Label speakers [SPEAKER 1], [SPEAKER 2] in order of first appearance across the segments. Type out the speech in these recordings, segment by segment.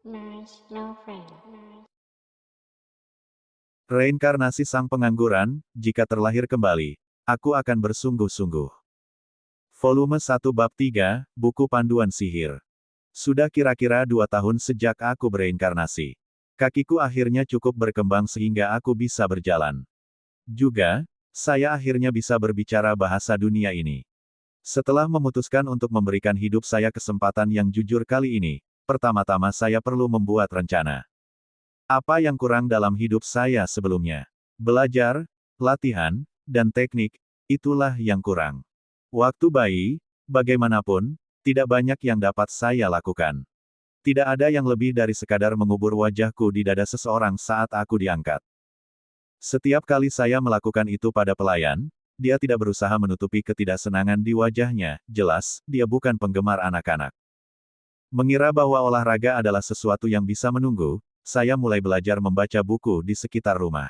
[SPEAKER 1] Nice, no friend.
[SPEAKER 2] Reinkarnasi sang pengangguran, jika terlahir kembali, aku akan bersungguh-sungguh. Volume 1 Bab 3, Buku Panduan Sihir. Sudah kira-kira 2 tahun sejak aku bereinkarnasi. Kakiku akhirnya cukup berkembang sehingga aku bisa berjalan. Juga, saya akhirnya bisa berbicara bahasa dunia ini. Setelah memutuskan untuk memberikan hidup saya kesempatan yang jujur kali ini, pertama-tama saya perlu membuat rencana. Apa yang kurang dalam hidup saya sebelumnya? Belajar, latihan, dan teknik, itulah yang kurang. Waktu bayi, bagaimanapun, tidak banyak yang dapat saya lakukan. Tidak ada yang lebih dari sekadar mengubur wajahku di dada seseorang saat aku diangkat. Setiap kali saya melakukan itu pada pelayan, dia tidak berusaha menutupi ketidaksenangan di wajahnya, jelas, dia bukan penggemar anak-anak. Mengira bahwa olahraga adalah sesuatu yang bisa menunggu, saya mulai belajar membaca buku di sekitar rumah.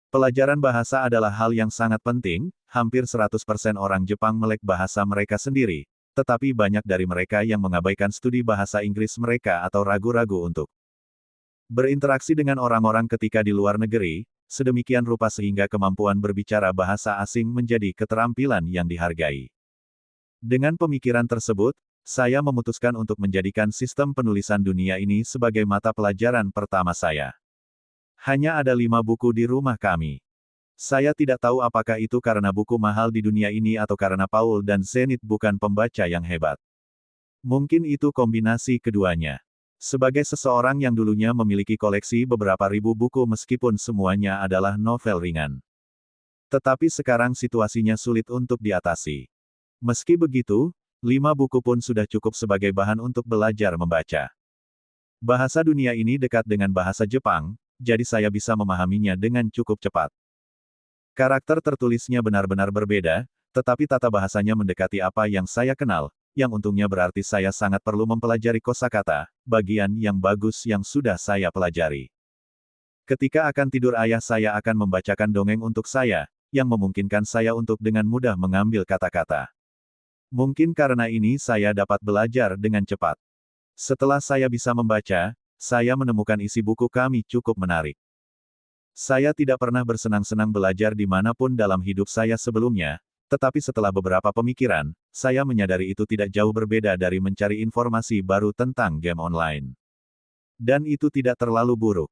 [SPEAKER 2] Pelajaran bahasa adalah hal yang sangat penting, hampir 100% orang Jepang melek bahasa mereka sendiri, tetapi banyak dari mereka yang mengabaikan studi bahasa Inggris mereka atau ragu-ragu untuk berinteraksi dengan orang-orang ketika di luar negeri, sedemikian rupa sehingga kemampuan berbicara bahasa asing menjadi keterampilan yang dihargai. Dengan pemikiran tersebut, saya memutuskan untuk menjadikan sistem penulisan dunia ini sebagai mata pelajaran pertama saya. Hanya ada 5 buku di rumah kami. Saya tidak tahu apakah itu karena buku mahal di dunia ini atau karena Paul dan Zenith bukan pembaca yang hebat. Mungkin itu kombinasi keduanya. Sebagai seseorang yang dulunya memiliki koleksi beberapa ribu buku meskipun semuanya adalah novel ringan. Tetapi sekarang situasinya sulit untuk diatasi. Meski begitu, 5 buku pun sudah cukup sebagai bahan untuk belajar membaca. Bahasa dunia ini dekat dengan bahasa Jepang, jadi saya bisa memahaminya dengan cukup cepat. Karakter tertulisnya benar-benar berbeda, tetapi tata bahasanya mendekati apa yang saya kenal, yang untungnya berarti saya sangat perlu mempelajari kosakata, bagian yang bagus yang sudah saya pelajari. Ketika akan tidur ayah saya akan membacakan dongeng untuk saya, yang memungkinkan saya untuk dengan mudah mengambil kata-kata. Mungkin karena ini saya dapat belajar dengan cepat. Setelah saya bisa membaca, saya menemukan isi buku kami cukup menarik. Saya tidak pernah bersenang-senang belajar dimanapun dalam hidup saya sebelumnya, tetapi setelah beberapa pemikiran, saya menyadari itu tidak jauh berbeda dari mencari informasi baru tentang game online. Dan itu tidak terlalu buruk.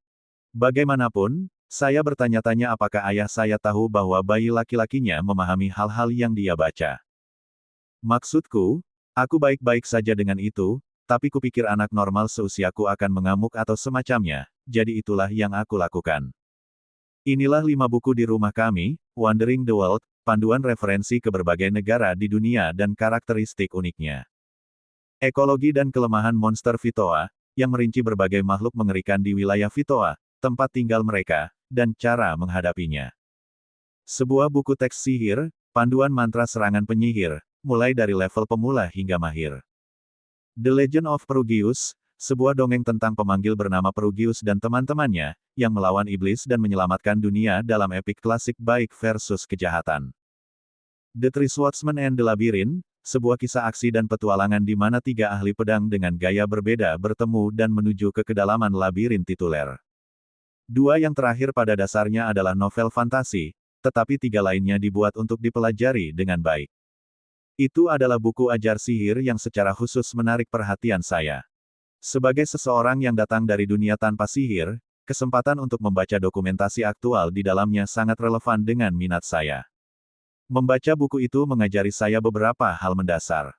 [SPEAKER 2] Bagaimanapun, saya bertanya-tanya apakah ayah saya tahu bahwa bayi laki-lakinya memahami hal-hal yang dia baca. Maksudku, aku baik-baik saja dengan itu, tapi kupikir anak normal seusiaku akan mengamuk atau semacamnya, jadi itulah yang aku lakukan. Inilah 5 buku di rumah kami, Wandering the World, panduan referensi ke berbagai negara di dunia dan karakteristik uniknya. Ekologi dan kelemahan monster Vitoa, yang merinci berbagai makhluk mengerikan di wilayah Vitoa, tempat tinggal mereka, dan cara menghadapinya. Sebuah buku teks sihir, panduan mantra serangan penyihir, mulai dari level pemula hingga mahir. The Legend of Perugius, sebuah dongeng tentang pemanggil bernama Perugius dan teman-temannya, yang melawan iblis dan menyelamatkan dunia dalam epik klasik baik versus kejahatan. The Three Swordsmen and the Labyrinth, sebuah kisah aksi dan petualangan di mana 3 ahli pedang dengan gaya berbeda bertemu dan menuju ke kedalaman labirin tituler. 2 yang terakhir pada dasarnya adalah novel fantasi, tetapi 3 lainnya dibuat untuk dipelajari dengan baik. Itu adalah buku ajar sihir yang secara khusus menarik perhatian saya. Sebagai seseorang yang datang dari dunia tanpa sihir, kesempatan untuk membaca dokumentasi aktual di dalamnya sangat relevan dengan minat saya. Membaca buku itu mengajari saya beberapa hal mendasar.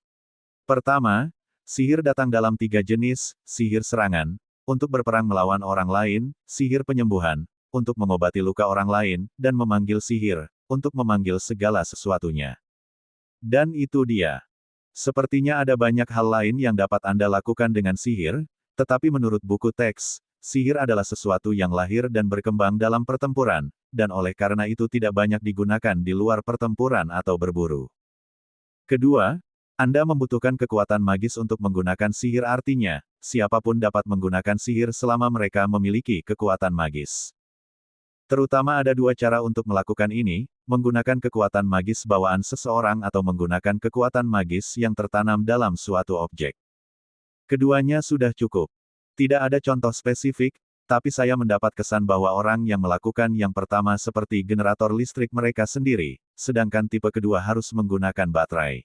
[SPEAKER 2] Pertama, sihir datang dalam 3 jenis, sihir serangan, untuk berperang melawan orang lain, sihir penyembuhan, untuk mengobati luka orang lain, dan memanggil sihir, untuk memanggil segala sesuatunya. Dan itu dia. Sepertinya ada banyak hal lain yang dapat Anda lakukan dengan sihir, tetapi menurut buku teks, sihir adalah sesuatu yang lahir dan berkembang dalam pertempuran, dan oleh karena itu tidak banyak digunakan di luar pertempuran atau berburu. Kedua, Anda membutuhkan kekuatan magis untuk menggunakan sihir artinya, siapapun dapat menggunakan sihir selama mereka memiliki kekuatan magis. Terutama ada 2 cara untuk melakukan ini, menggunakan kekuatan magis bawaan seseorang atau menggunakan kekuatan magis yang tertanam dalam suatu objek. Keduanya sudah cukup. Tidak ada contoh spesifik, tapi saya mendapat kesan bahwa orang yang melakukan yang pertama seperti generator listrik mereka sendiri, sedangkan tipe kedua harus menggunakan baterai.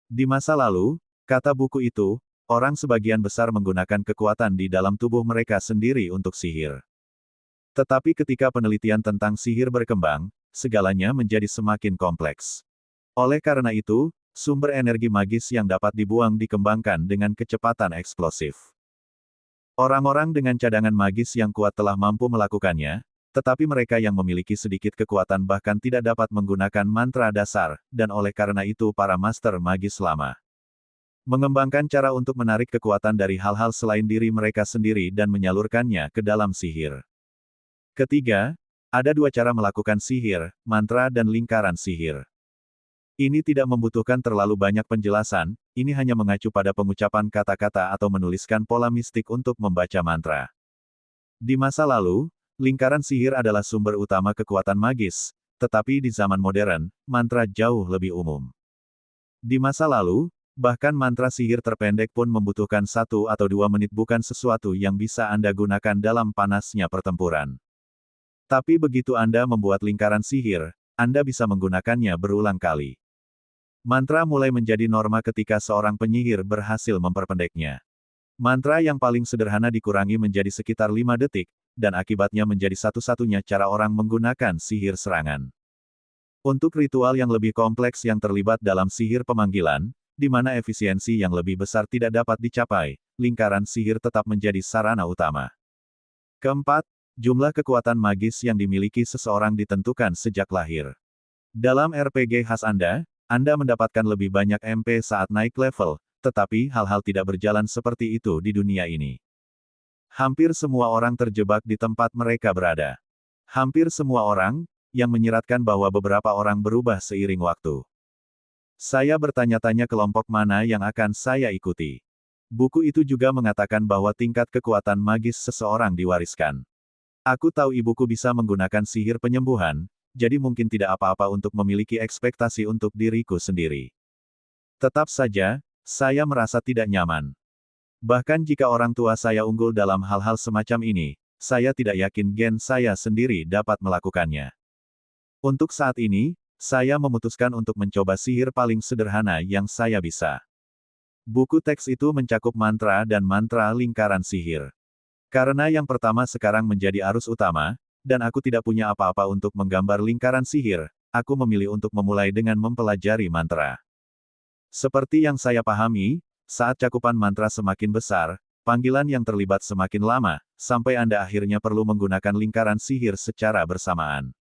[SPEAKER 2] Di masa lalu, kata buku itu, orang sebagian besar menggunakan kekuatan di dalam tubuh mereka sendiri untuk sihir. Tetapi ketika penelitian tentang sihir berkembang, segalanya menjadi semakin kompleks. Oleh karena itu, sumber energi magis yang dapat dibuang dikembangkan dengan kecepatan eksplosif. Orang-orang dengan cadangan magis yang kuat telah mampu melakukannya, tetapi mereka yang memiliki sedikit kekuatan bahkan tidak dapat menggunakan mantra dasar, dan oleh karena itu para master magis lama mengembangkan cara untuk menarik kekuatan dari hal-hal selain diri mereka sendiri dan menyalurkannya ke dalam sihir. Ketiga, ada dua cara melakukan sihir, mantra dan lingkaran sihir. Ini tidak membutuhkan terlalu banyak penjelasan, ini hanya mengacu pada pengucapan kata-kata atau menuliskan pola mistik untuk membaca mantra. Di masa lalu, lingkaran sihir adalah sumber utama kekuatan magis, tetapi di zaman modern, mantra jauh lebih umum. Di masa lalu, bahkan mantra sihir terpendek pun membutuhkan 1 atau 2 menit bukan sesuatu yang bisa Anda gunakan dalam panasnya pertempuran. Tapi begitu Anda membuat lingkaran sihir, Anda bisa menggunakannya berulang kali. Mantra mulai menjadi norma ketika seorang penyihir berhasil memperpendeknya. Mantra yang paling sederhana dikurangi menjadi sekitar 5 detik, dan akibatnya menjadi satu-satunya cara orang menggunakan sihir serangan. Untuk ritual yang lebih kompleks yang terlibat dalam sihir pemanggilan, di mana efisiensi yang lebih besar tidak dapat dicapai, lingkaran sihir tetap menjadi sarana utama. Keempat, jumlah kekuatan magis yang dimiliki seseorang ditentukan sejak lahir. Dalam RPG khas Anda mendapatkan lebih banyak MP saat naik level, tetapi hal-hal tidak berjalan seperti itu di dunia ini. Hampir semua orang terjebak di tempat mereka berada. Hampir semua orang, yang menyiratkan bahwa beberapa orang berubah seiring waktu. Saya bertanya-tanya kelompok mana yang akan saya ikuti. Buku itu juga mengatakan bahwa tingkat kekuatan magis seseorang diwariskan. Aku tahu ibuku bisa menggunakan sihir penyembuhan, jadi mungkin tidak apa-apa untuk memiliki ekspektasi untuk diriku sendiri. Tetap saja, saya merasa tidak nyaman. Bahkan jika orang tua saya unggul dalam hal-hal semacam ini, saya tidak yakin gen saya sendiri dapat melakukannya. Untuk saat ini, saya memutuskan untuk mencoba sihir paling sederhana yang saya bisa. Buku teks itu mencakup mantra dan mantra lingkaran sihir. Karena yang pertama sekarang menjadi arus utama, dan aku tidak punya apa-apa untuk menggambar lingkaran sihir, aku memilih untuk memulai dengan mempelajari mantra. Seperti yang saya pahami, saat cakupan mantra semakin besar, panggilan yang terlibat semakin lama, sampai Anda akhirnya perlu menggunakan lingkaran sihir secara bersamaan.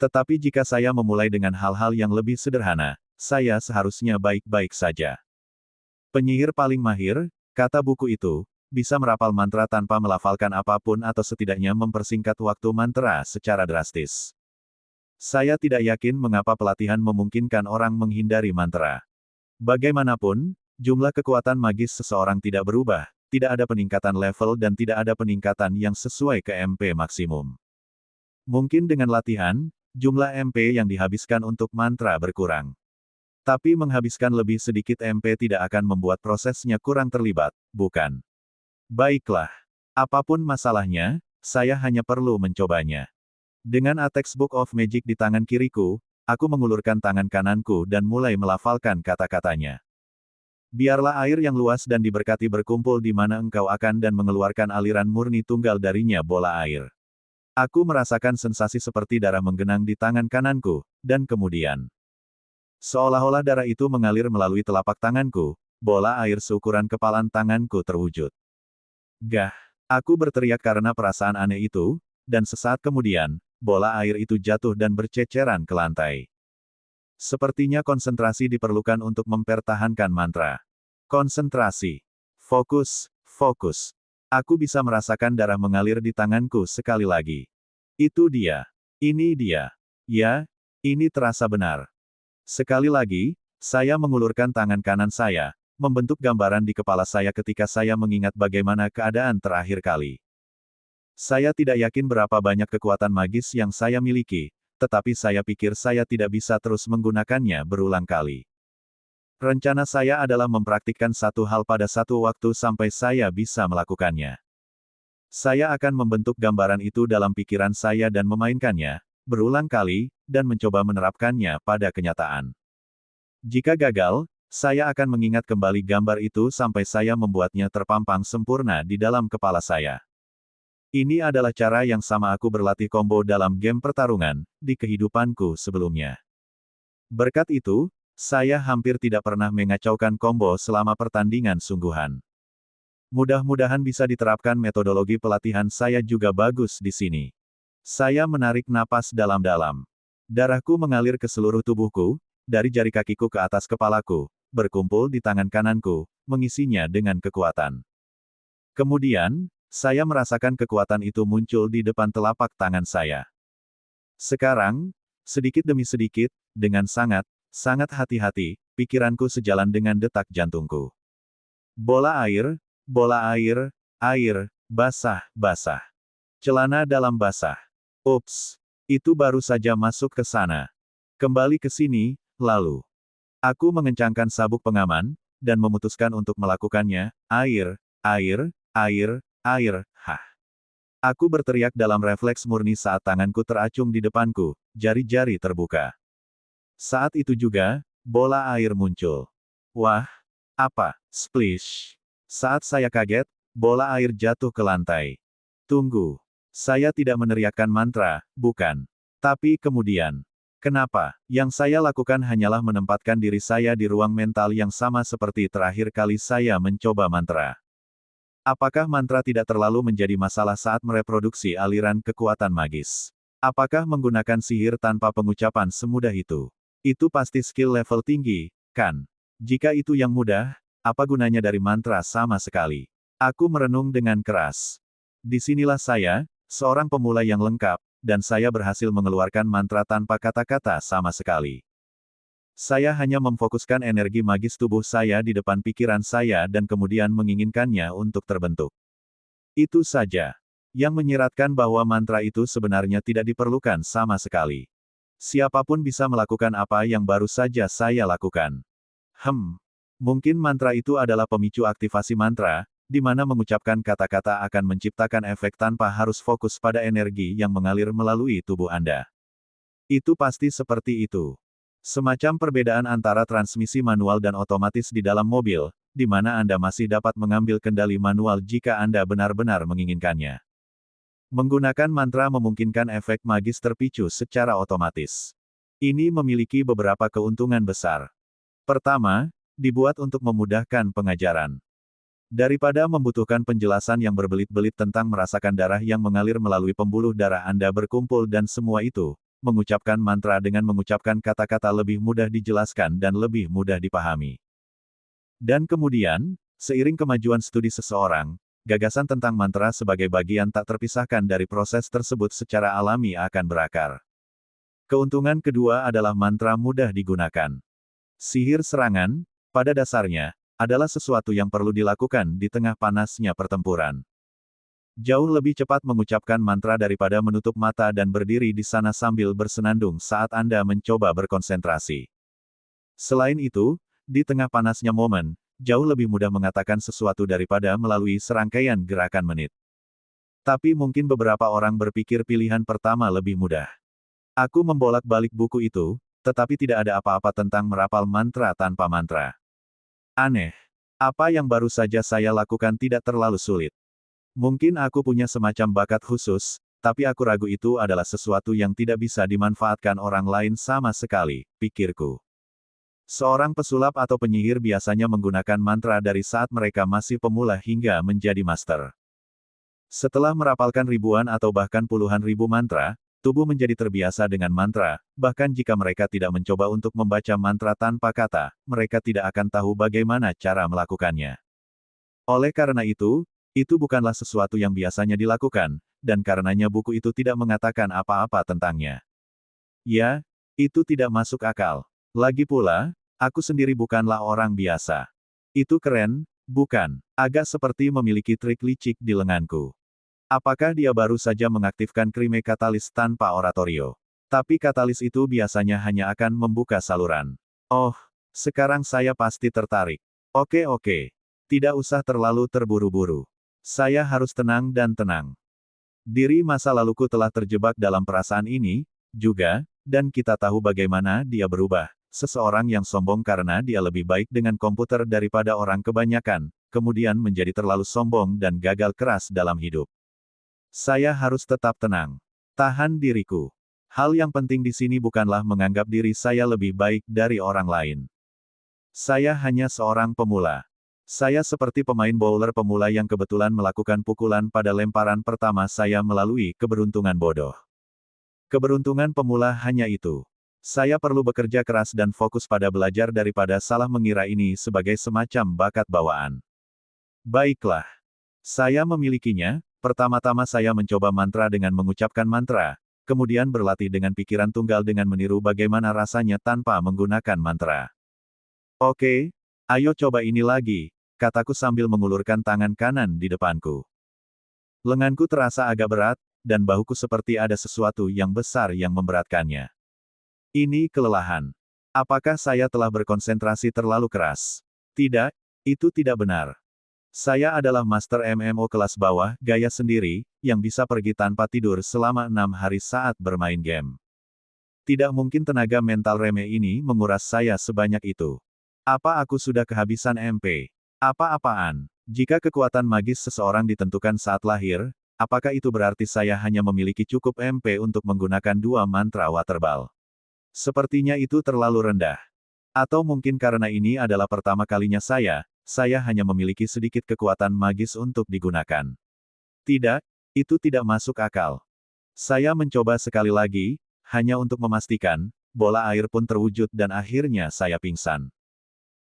[SPEAKER 2] Tetapi jika saya memulai dengan hal-hal yang lebih sederhana, saya seharusnya baik-baik saja. Penyihir paling mahir, kata buku itu, bisa merapal mantra tanpa melafalkan apapun atau setidaknya mempersingkat waktu mantra secara drastis. Saya tidak yakin mengapa pelatihan memungkinkan orang menghindari mantra. Bagaimanapun, jumlah kekuatan magis seseorang tidak berubah, tidak ada peningkatan level dan tidak ada peningkatan yang sesuai ke MP maksimum. Mungkin dengan latihan, jumlah MP yang dihabiskan untuk mantra berkurang. Tapi menghabiskan lebih sedikit MP tidak akan membuat prosesnya kurang terlibat, bukan? Baiklah. Apapun masalahnya, saya hanya perlu mencobanya. Dengan A Textbook of Magic di tangan kiriku, aku mengulurkan tangan kananku dan mulai melafalkan kata-katanya. Biarlah air yang luas dan diberkati berkumpul di mana engkau akan dan mengeluarkan aliran murni tunggal darinya bola air. Aku merasakan sensasi seperti darah menggenang di tangan kananku, dan kemudian seolah-olah darah itu mengalir melalui telapak tanganku, bola air seukuran kepalan tanganku terwujud. Gah! Aku berteriak karena perasaan aneh itu, dan sesaat kemudian, bola air itu jatuh dan berceceran ke lantai. Sepertinya konsentrasi diperlukan untuk mempertahankan mantra. Konsentrasi. Fokus, fokus. Aku bisa merasakan darah mengalir di tanganku sekali lagi. Itu dia. Ini dia. Ya, ini terasa benar. Sekali lagi, saya mengulurkan tangan kanan saya, membentuk gambaran di kepala saya ketika saya mengingat bagaimana keadaan terakhir kali. Saya tidak yakin berapa banyak kekuatan magis yang saya miliki, tetapi saya pikir saya tidak bisa terus menggunakannya berulang kali. Rencana saya adalah mempraktikkan satu hal pada satu waktu sampai saya bisa melakukannya. Saya akan membentuk gambaran itu dalam pikiran saya dan memainkannya, berulang kali, dan mencoba menerapkannya pada kenyataan. Jika gagal, saya akan mengingat kembali gambar itu sampai saya membuatnya terpampang sempurna di dalam kepala saya. Ini adalah cara yang sama aku berlatih combo dalam game pertarungan, di kehidupanku sebelumnya. Berkat itu, saya hampir tidak pernah mengacaukan combo selama pertandingan sungguhan. Mudah-mudahan bisa diterapkan metodologi pelatihan saya juga bagus di sini. Saya menarik napas dalam-dalam. Darahku mengalir ke seluruh tubuhku, dari jari kakiku ke atas kepalaku, berkumpul di tangan kananku, mengisinya dengan kekuatan. Kemudian, saya merasakan kekuatan itu muncul di depan telapak tangan saya. Sekarang, sedikit demi sedikit, dengan sangat hati-hati, pikiranku sejalan dengan detak jantungku. Bola air, air, basah. Celana dalam basah. Ups, itu baru saja masuk ke sana. Kembali ke sini, lalu. Aku mengencangkan sabuk pengaman, dan memutuskan untuk melakukannya. Air, hah. Aku berteriak dalam refleks murni saat tanganku teracung di depanku, jari-jari terbuka. Saat itu juga, bola air muncul. Wah, apa? Splish. Saat saya kaget, bola air jatuh ke lantai. Tunggu. Saya tidak meneriakkan mantra, bukan. Tapi kemudian, kenapa? Yang saya lakukan hanyalah menempatkan diri saya di ruang mental yang sama seperti terakhir kali saya mencoba mantra. Apakah mantra tidak terlalu menjadi masalah saat mereproduksi aliran kekuatan magis? Apakah menggunakan sihir tanpa pengucapan semudah itu? Itu pasti skill level tinggi, kan? Jika itu yang mudah, apa gunanya dari mantra sama sekali? Aku merenung dengan keras. Disinilah saya, seorang pemula yang lengkap, dan saya berhasil mengeluarkan mantra tanpa kata-kata sama sekali. Saya hanya memfokuskan energi magis tubuh saya di depan pikiran saya dan kemudian menginginkannya untuk terbentuk. Itu saja. Yang menyiratkan bahwa mantra itu sebenarnya tidak diperlukan sama sekali. Siapapun bisa melakukan apa yang baru saja saya lakukan. Mungkin mantra itu adalah pemicu aktivasi mantra, di mana mengucapkan kata-kata akan menciptakan efek tanpa harus fokus pada energi yang mengalir melalui tubuh Anda. Itu pasti seperti itu. Semacam perbedaan antara transmisi manual dan otomatis di dalam mobil, di mana Anda masih dapat mengambil kendali manual jika Anda benar-benar menginginkannya. Menggunakan mantra memungkinkan efek magis terpicu secara otomatis. Ini memiliki beberapa keuntungan besar. Pertama, dibuat untuk memudahkan pengajaran. Daripada membutuhkan penjelasan yang berbelit-belit tentang merasakan darah yang mengalir melalui pembuluh darah Anda berkumpul dan semua itu, mengucapkan mantra dengan mengucapkan kata-kata lebih mudah dijelaskan dan lebih mudah dipahami. Dan kemudian, seiring kemajuan studi seseorang, gagasan tentang mantra sebagai bagian tak terpisahkan dari proses tersebut secara alami akan berakar. Keuntungan kedua adalah mantra mudah digunakan. Sihir serangan, pada dasarnya, adalah sesuatu yang perlu dilakukan di tengah panasnya pertempuran. Jauh lebih cepat mengucapkan mantra daripada menutup mata dan berdiri di sana sambil bersenandung saat Anda mencoba berkonsentrasi. Selain itu, di tengah panasnya momen, jauh lebih mudah mengatakan sesuatu daripada melalui serangkaian gerakan menit. Tapi mungkin beberapa orang berpikir pilihan pertama lebih mudah. Aku membolak-balik buku itu, tetapi tidak ada apa-apa tentang merapal mantra tanpa mantra. Aneh. Apa yang baru saja saya lakukan tidak terlalu sulit. Mungkin aku punya semacam bakat khusus, tapi aku ragu itu adalah sesuatu yang tidak bisa dimanfaatkan orang lain sama sekali, pikirku. Seorang pesulap atau penyihir biasanya menggunakan mantra dari saat mereka masih pemula hingga menjadi master. Setelah merapalkan ribuan atau bahkan puluhan ribu mantra, tubuh menjadi terbiasa dengan mantra, bahkan jika mereka tidak mencoba untuk membaca mantra tanpa kata, mereka tidak akan tahu bagaimana cara melakukannya. Oleh karena itu bukanlah sesuatu yang biasanya dilakukan, dan karenanya buku itu tidak mengatakan apa-apa tentangnya. Ya, itu tidak masuk akal. Lagi pula, aku sendiri bukanlah orang biasa. Itu keren, bukan? Agak seperti memiliki trik licik di lenganku. Apakah dia baru saja mengaktifkan krime katalis tanpa oratorio? Tapi katalis itu biasanya hanya akan membuka saluran. Oh, Sekarang saya pasti tertarik. Oke. Tidak usah terlalu terburu-buru. Saya harus tenang dan tenang. Diri masa laluku telah terjebak dalam perasaan ini, juga, dan kita tahu bagaimana dia berubah. Seseorang yang sombong karena dia lebih baik dengan komputer daripada orang kebanyakan, kemudian menjadi terlalu sombong dan gagal keras dalam hidup. Saya harus tetap tenang. Tahan diriku. Hal yang penting di sini bukanlah menganggap diri saya lebih baik dari orang lain. Saya hanya seorang pemula. Saya seperti pemain bowler pemula yang kebetulan melakukan pukulan pada lemparan pertama saya melalui keberuntungan bodoh. Keberuntungan pemula hanya itu. Saya perlu bekerja keras dan fokus pada belajar daripada salah mengira ini sebagai semacam bakat bawaan. Baiklah. Saya memilikinya. Pertama-tama saya mencoba mantra dengan mengucapkan mantra, kemudian berlatih dengan pikiran tunggal dengan meniru bagaimana rasanya tanpa menggunakan mantra. Oke, ayo coba ini lagi, kataku sambil mengulurkan tangan kanan di depanku. Lenganku terasa agak berat, dan bahuku seperti ada sesuatu yang besar yang memberatkannya. Ini kelelahan. Apakah saya telah berkonsentrasi terlalu keras? Tidak, itu tidak benar. Saya adalah master MMO kelas bawah, gaya sendiri, yang bisa pergi tanpa tidur selama 6 hari saat bermain game. Tidak mungkin tenaga mental remeh ini menguras saya sebanyak itu. Apa aku sudah kehabisan MP? Apa-apaan? Jika kekuatan magis seseorang ditentukan saat lahir, apakah itu berarti saya hanya memiliki cukup MP untuk menggunakan 2 mantra waterball? Sepertinya itu terlalu rendah. Atau mungkin karena ini adalah pertama kalinya saya hanya memiliki sedikit kekuatan magis untuk digunakan. Tidak, itu tidak masuk akal. Saya mencoba sekali lagi, hanya untuk memastikan, bola air pun terwujud dan akhirnya saya pingsan.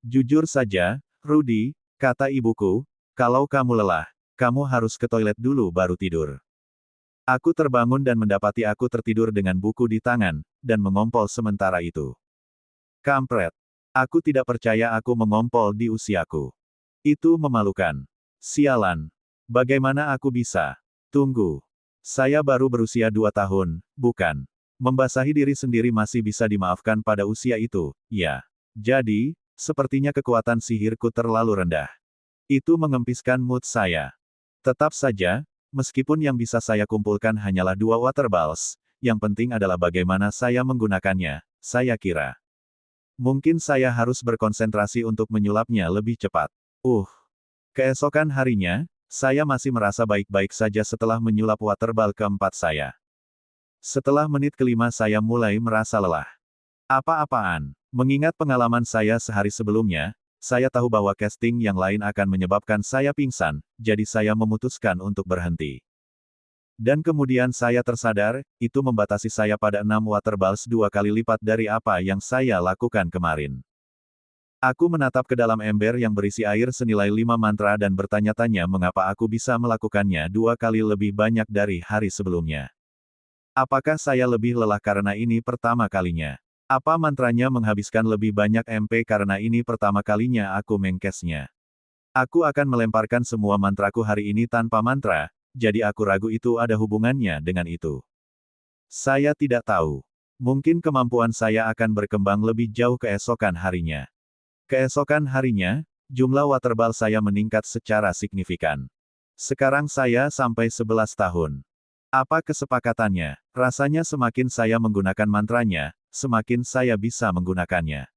[SPEAKER 2] Jujur saja, Rudy, kata ibuku, kalau kamu lelah, kamu harus ke toilet dulu baru tidur. Aku terbangun dan mendapati aku tertidur dengan buku di tangan, dan mengompol sementara itu. Kampret. Aku tidak percaya aku mengompol di usiaku. Itu memalukan. Sialan. Bagaimana aku bisa? Tunggu. Saya baru berusia 2 tahun, bukan? Membasahi diri sendiri masih bisa dimaafkan pada usia itu, ya. Jadi, sepertinya kekuatan sihirku terlalu rendah. Itu mengempiskan mood saya. Tetap saja, meskipun yang bisa saya kumpulkan hanyalah 2 waterballs, yang penting adalah bagaimana saya menggunakannya, saya kira. Mungkin saya harus berkonsentrasi untuk menyulapnya lebih cepat. Keesokan harinya, saya masih merasa baik-baik saja setelah menyulap waterball keempat saya. Setelah menit kelima saya mulai merasa lelah. Apa-apaan? Mengingat pengalaman saya sehari sebelumnya, saya tahu bahwa casting yang lain akan menyebabkan saya pingsan, jadi saya memutuskan untuk berhenti. Dan kemudian saya tersadar, itu membatasi saya pada 6 waterballs 2 kali lipat dari apa yang saya lakukan kemarin. Aku menatap ke dalam ember yang berisi air senilai 5 mantra dan bertanya-tanya mengapa aku bisa melakukannya 2 kali lebih banyak dari hari sebelumnya. Apakah saya lebih lelah karena ini pertama kalinya? Apa mantranya menghabiskan lebih banyak MP karena ini pertama kalinya aku mengcastnya? Aku akan melemparkan semua mantraku hari ini tanpa mantra, jadi aku ragu itu ada hubungannya dengan itu. Saya tidak tahu. Mungkin kemampuan saya akan berkembang lebih jauh keesokan harinya. Keesokan harinya, jumlah waterball saya meningkat secara signifikan. Sekarang saya sampai 11 tahun. Apa kesepakatannya? Rasanya semakin saya menggunakan mantranya, semakin saya bisa menggunakannya.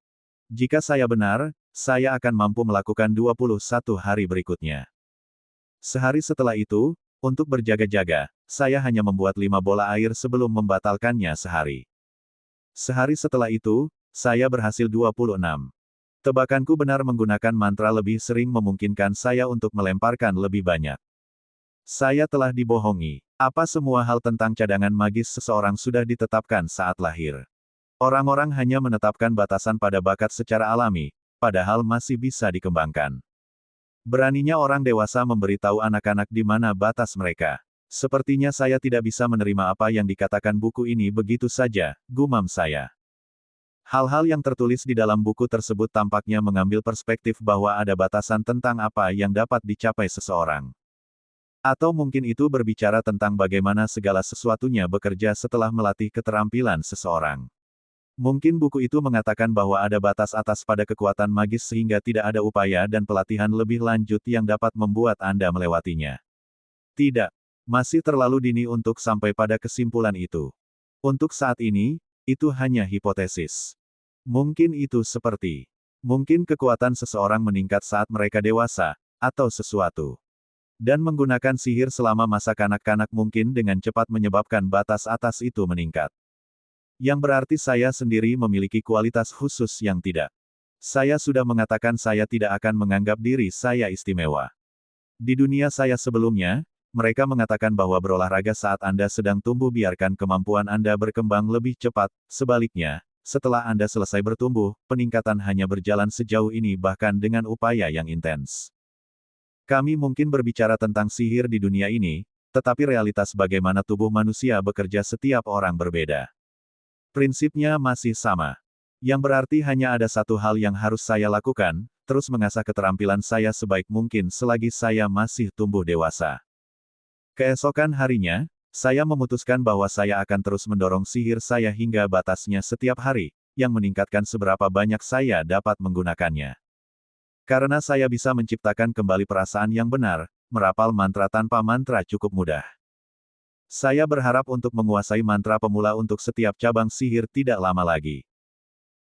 [SPEAKER 2] Jika saya benar, saya akan mampu melakukan 21 hari berikutnya. Sehari setelah itu, untuk berjaga-jaga, saya hanya membuat 5 bola air sebelum membatalkannya sehari. Sehari setelah itu, saya berhasil 26. Tebakanku benar menggunakan mantra lebih sering memungkinkan saya untuk melemparkan lebih banyak. Saya telah dibohongi. Apa semua hal tentang cadangan magis seseorang sudah ditetapkan saat lahir? Orang-orang hanya menetapkan batasan pada bakat secara alami, padahal masih bisa dikembangkan. Beraninya orang dewasa memberitahu anak-anak di mana batas mereka. Sepertinya saya tidak bisa menerima apa yang dikatakan buku ini begitu saja, gumam saya. Hal-hal yang tertulis di dalam buku tersebut tampaknya mengambil perspektif bahwa ada batasan tentang apa yang dapat dicapai seseorang. Atau mungkin itu berbicara tentang bagaimana segala sesuatunya bekerja setelah melatih keterampilan seseorang. Mungkin buku itu mengatakan bahwa ada batas atas pada kekuatan magis sehingga tidak ada upaya dan pelatihan lebih lanjut yang dapat membuat Anda melewatinya. Tidak. Masih terlalu dini untuk sampai pada kesimpulan itu. Untuk saat ini, itu hanya hipotesis. Mungkin itu seperti. Mungkin kekuatan seseorang meningkat saat mereka dewasa, atau sesuatu. Dan menggunakan sihir selama masa kanak-kanak mungkin dengan cepat menyebabkan batas atas itu meningkat. Yang berarti saya sendiri memiliki kualitas khusus yang tidak. Saya sudah mengatakan saya tidak akan menganggap diri saya istimewa. Di dunia saya sebelumnya, mereka mengatakan bahwa berolahraga saat Anda sedang tumbuh biarkan kemampuan Anda berkembang lebih cepat, sebaliknya, setelah Anda selesai bertumbuh, peningkatan hanya berjalan sejauh ini bahkan dengan upaya yang intens. Kami mungkin berbicara tentang sihir di dunia ini, tetapi realitas bagaimana tubuh manusia bekerja setiap orang berbeda. Prinsipnya masih sama. Yang berarti hanya ada satu hal yang harus saya lakukan, terus mengasah keterampilan saya sebaik mungkin selagi saya masih tumbuh dewasa. Keesokan harinya, saya memutuskan bahwa saya akan terus mendorong sihir saya hingga batasnya setiap hari, yang meningkatkan seberapa banyak saya dapat menggunakannya. Karena saya bisa menciptakan kembali perasaan yang benar, merapal mantra tanpa mantra cukup mudah. Saya berharap untuk menguasai mantra pemula untuk setiap cabang sihir tidak lama lagi.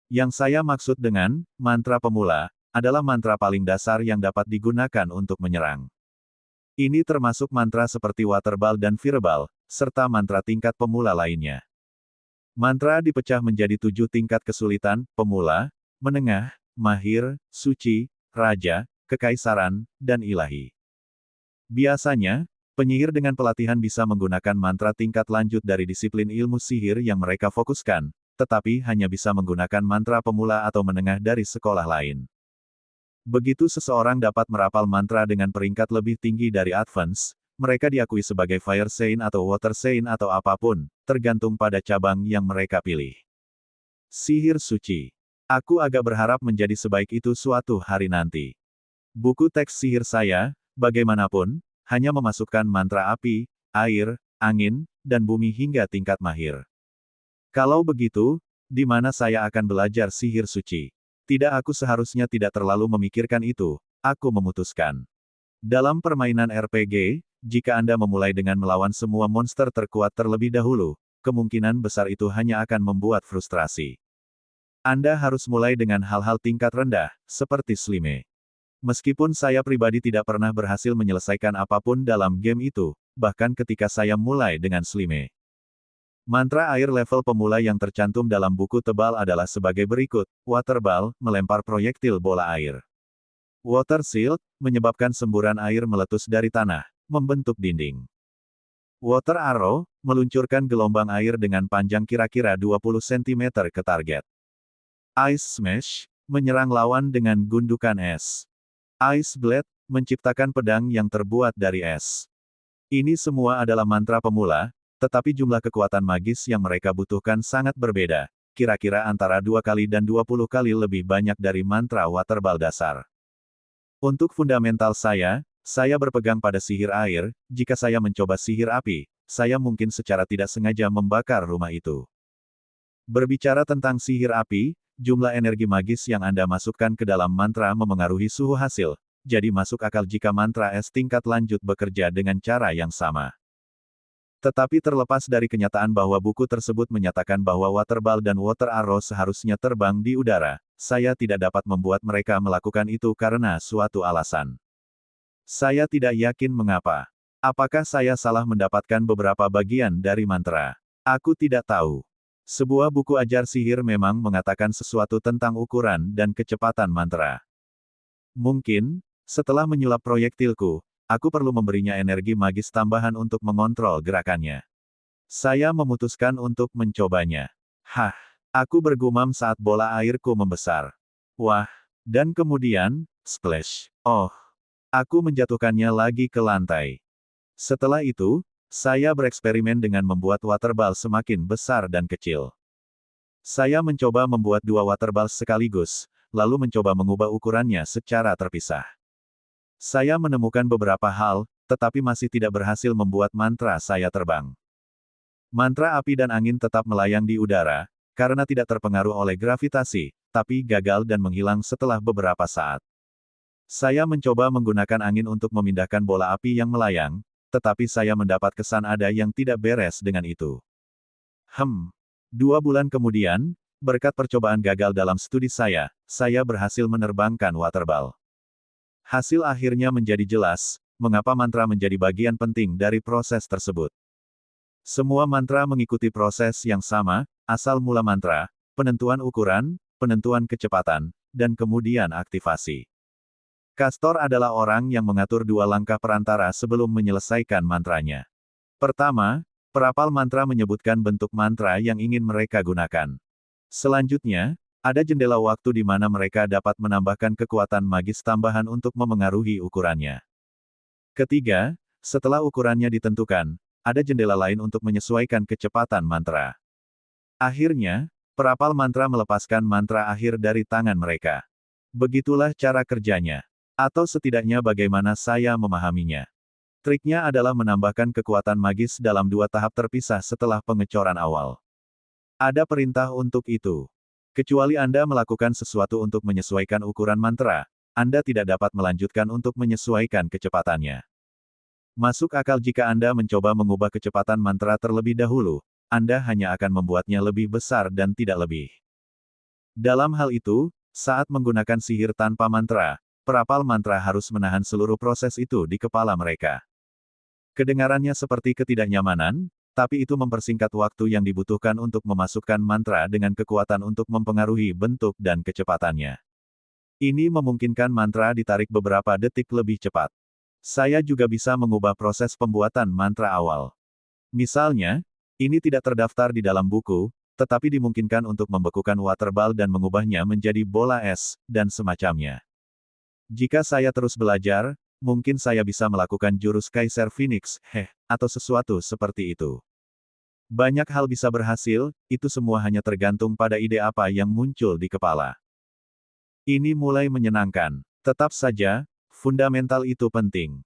[SPEAKER 2] Yang saya maksud dengan mantra pemula adalah mantra paling dasar yang dapat digunakan untuk menyerang. Ini termasuk mantra seperti Waterball dan Fireball, serta mantra tingkat pemula lainnya. Mantra dipecah menjadi 7 tingkat kesulitan: pemula, menengah, mahir, suci, raja, kekaisaran, dan ilahi. Biasanya, penyihir dengan pelatihan bisa menggunakan mantra tingkat lanjut dari disiplin ilmu sihir yang mereka fokuskan, tetapi hanya bisa menggunakan mantra pemula atau menengah dari sekolah lain. Begitu seseorang dapat merapal mantra dengan peringkat lebih tinggi dari advance, mereka diakui sebagai Fire Saint atau Water Saint atau apapun, tergantung pada cabang yang mereka pilih. Sihir suci. Aku agak berharap menjadi sebaik itu suatu hari nanti. Buku teks sihir saya, bagaimanapun, hanya memasukkan mantra api, air, angin, dan bumi hingga tingkat mahir. Kalau begitu, di mana saya akan belajar sihir suci? Tidak, aku seharusnya tidak terlalu memikirkan itu, aku memutuskan. Dalam permainan RPG, jika Anda memulai dengan melawan semua monster terkuat terlebih dahulu, kemungkinan besar itu hanya akan membuat frustrasi. Anda harus mulai dengan hal-hal tingkat rendah, seperti Slime. Meskipun saya pribadi tidak pernah berhasil menyelesaikan apapun dalam game itu, bahkan ketika saya mulai dengan Slime. Mantra air level pemula yang tercantum dalam buku tebal adalah sebagai berikut: Waterball, melempar proyektil bola air. Water Shield, menyebabkan semburan air meletus dari tanah, membentuk dinding. Water Arrow, meluncurkan gelombang air dengan panjang kira-kira 20 cm ke target. Ice Smash, menyerang lawan dengan gundukan es. Ice Blade, menciptakan pedang yang terbuat dari es. Ini semua adalah mantra pemula, tetapi jumlah kekuatan magis yang mereka butuhkan sangat berbeda, kira-kira antara 2 kali dan 20 kali lebih banyak dari mantra Waterball dasar. Untuk fundamental saya berpegang pada sihir air. Jika saya mencoba sihir api, saya mungkin secara tidak sengaja membakar rumah itu. Berbicara tentang sihir api, jumlah energi magis yang Anda masukkan ke dalam mantra memengaruhi suhu hasil, jadi masuk akal jika mantra es tingkat lanjut bekerja dengan cara yang sama. Tetapi terlepas dari kenyataan bahwa buku tersebut menyatakan bahwa Waterball dan Water Arrow seharusnya terbang di udara, saya tidak dapat membuat mereka melakukan itu karena suatu alasan. Saya tidak yakin mengapa. Apakah saya salah mendapatkan beberapa bagian dari mantra? Aku tidak tahu. Sebuah buku ajar sihir memang mengatakan sesuatu tentang ukuran dan kecepatan mantra. Mungkin, setelah menyulap proyektilku, aku perlu memberinya energi magis tambahan untuk mengontrol gerakannya. Saya memutuskan untuk mencobanya. Hah, aku bergumam saat bola airku membesar. Wah, dan kemudian, splash. Oh, aku menjatuhkannya lagi ke lantai. Setelah itu, saya bereksperimen dengan membuat waterball semakin besar dan kecil. Saya mencoba membuat 2 waterball sekaligus, lalu mencoba mengubah ukurannya secara terpisah. Saya menemukan beberapa hal, tetapi masih tidak berhasil membuat mantra saya terbang. Mantra api dan angin tetap melayang di udara, karena tidak terpengaruh oleh gravitasi, tapi gagal dan menghilang setelah beberapa saat. Saya mencoba menggunakan angin untuk memindahkan bola api yang melayang, tetapi saya mendapat kesan ada yang tidak beres dengan itu. 2 bulan kemudian, berkat percobaan gagal dalam studi saya berhasil menerbangkan waterball. Hasil akhirnya menjadi jelas, mengapa mantra menjadi bagian penting dari proses tersebut. Semua mantra mengikuti proses yang sama, asal mula mantra, penentuan ukuran, penentuan kecepatan, dan kemudian aktivasi. Castor adalah orang yang mengatur 2 langkah perantara sebelum menyelesaikan mantranya. Pertama, perapal mantra menyebutkan bentuk mantra yang ingin mereka gunakan. Selanjutnya, ada jendela waktu di mana mereka dapat menambahkan kekuatan magis tambahan untuk memengaruhi ukurannya. Ketiga, setelah ukurannya ditentukan, ada jendela lain untuk menyesuaikan kecepatan mantra. Akhirnya, perapal mantra melepaskan mantra akhir dari tangan mereka. Begitulah cara kerjanya. Atau setidaknya bagaimana saya memahaminya. Triknya adalah menambahkan kekuatan magis dalam 2 tahap terpisah setelah pengecoran awal. Ada perintah untuk itu. Kecuali Anda melakukan sesuatu untuk menyesuaikan ukuran mantra, Anda tidak dapat melanjutkan untuk menyesuaikan kecepatannya. Masuk akal jika Anda mencoba mengubah kecepatan mantra terlebih dahulu, Anda hanya akan membuatnya lebih besar dan tidak lebih. Dalam hal itu, saat menggunakan sihir tanpa mantra, perapal mantra harus menahan seluruh proses itu di kepala mereka. Kedengarannya seperti ketidaknyamanan, tapi itu mempersingkat waktu yang dibutuhkan untuk memasukkan mantra dengan kekuatan untuk mempengaruhi bentuk dan kecepatannya. Ini memungkinkan mantra ditarik beberapa detik lebih cepat. Saya juga bisa mengubah proses pembuatan mantra awal. Misalnya, ini tidak terdaftar di dalam buku, tetapi dimungkinkan untuk membekukan waterball dan mengubahnya menjadi bola es, dan semacamnya. Jika saya terus belajar, mungkin saya bisa melakukan jurus Kaiser Phoenix, atau sesuatu seperti itu. Banyak hal bisa berhasil, itu semua hanya tergantung pada ide apa yang muncul di kepala. Ini mulai menyenangkan. Tetap saja, fundamental itu penting.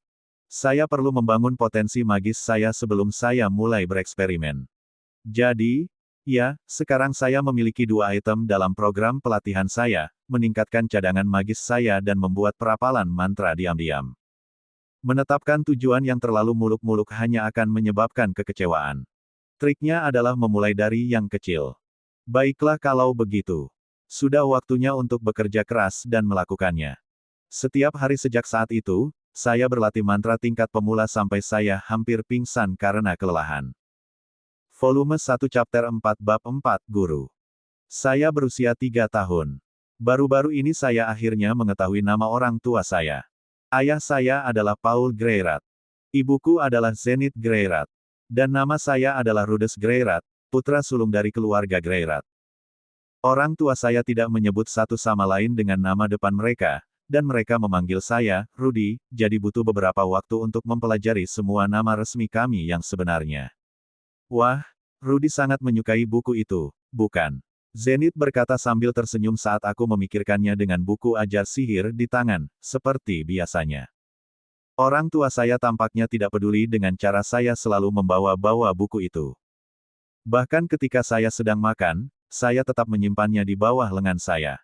[SPEAKER 2] Saya perlu membangun potensi magis saya sebelum saya mulai bereksperimen. Jadi, ya, sekarang saya memiliki 2 item dalam program pelatihan saya, meningkatkan cadangan magis saya dan membuat perapalan mantra diam-diam. Menetapkan tujuan yang terlalu muluk-muluk hanya akan menyebabkan kekecewaan. Triknya adalah memulai dari yang kecil. Baiklah kalau begitu. Sudah waktunya untuk bekerja keras dan melakukannya. Setiap hari sejak saat itu, saya berlatih mantra tingkat pemula sampai saya hampir pingsan karena kelelahan. Volume 1 Chapter 4 Bab 4 Guru. Saya berusia 3 tahun. Baru-baru ini saya akhirnya mengetahui nama orang tua saya. Ayah saya adalah Paul Greirat. Ibuku adalah Zenith Greirat. Dan nama saya adalah Rudess Greirat, putra sulung dari keluarga Greirat. Orang tua saya tidak menyebut satu sama lain dengan nama depan mereka, dan mereka memanggil saya, Rudy, jadi butuh beberapa waktu untuk mempelajari semua nama resmi kami yang sebenarnya. Wah, Rudy sangat menyukai buku itu, bukan? Zenith berkata sambil tersenyum saat aku memikirkannya dengan buku ajar sihir di tangan, seperti biasanya. Orang tua saya tampaknya tidak peduli dengan cara saya selalu membawa-bawa buku itu. Bahkan ketika saya sedang makan, saya tetap menyimpannya di bawah lengan saya.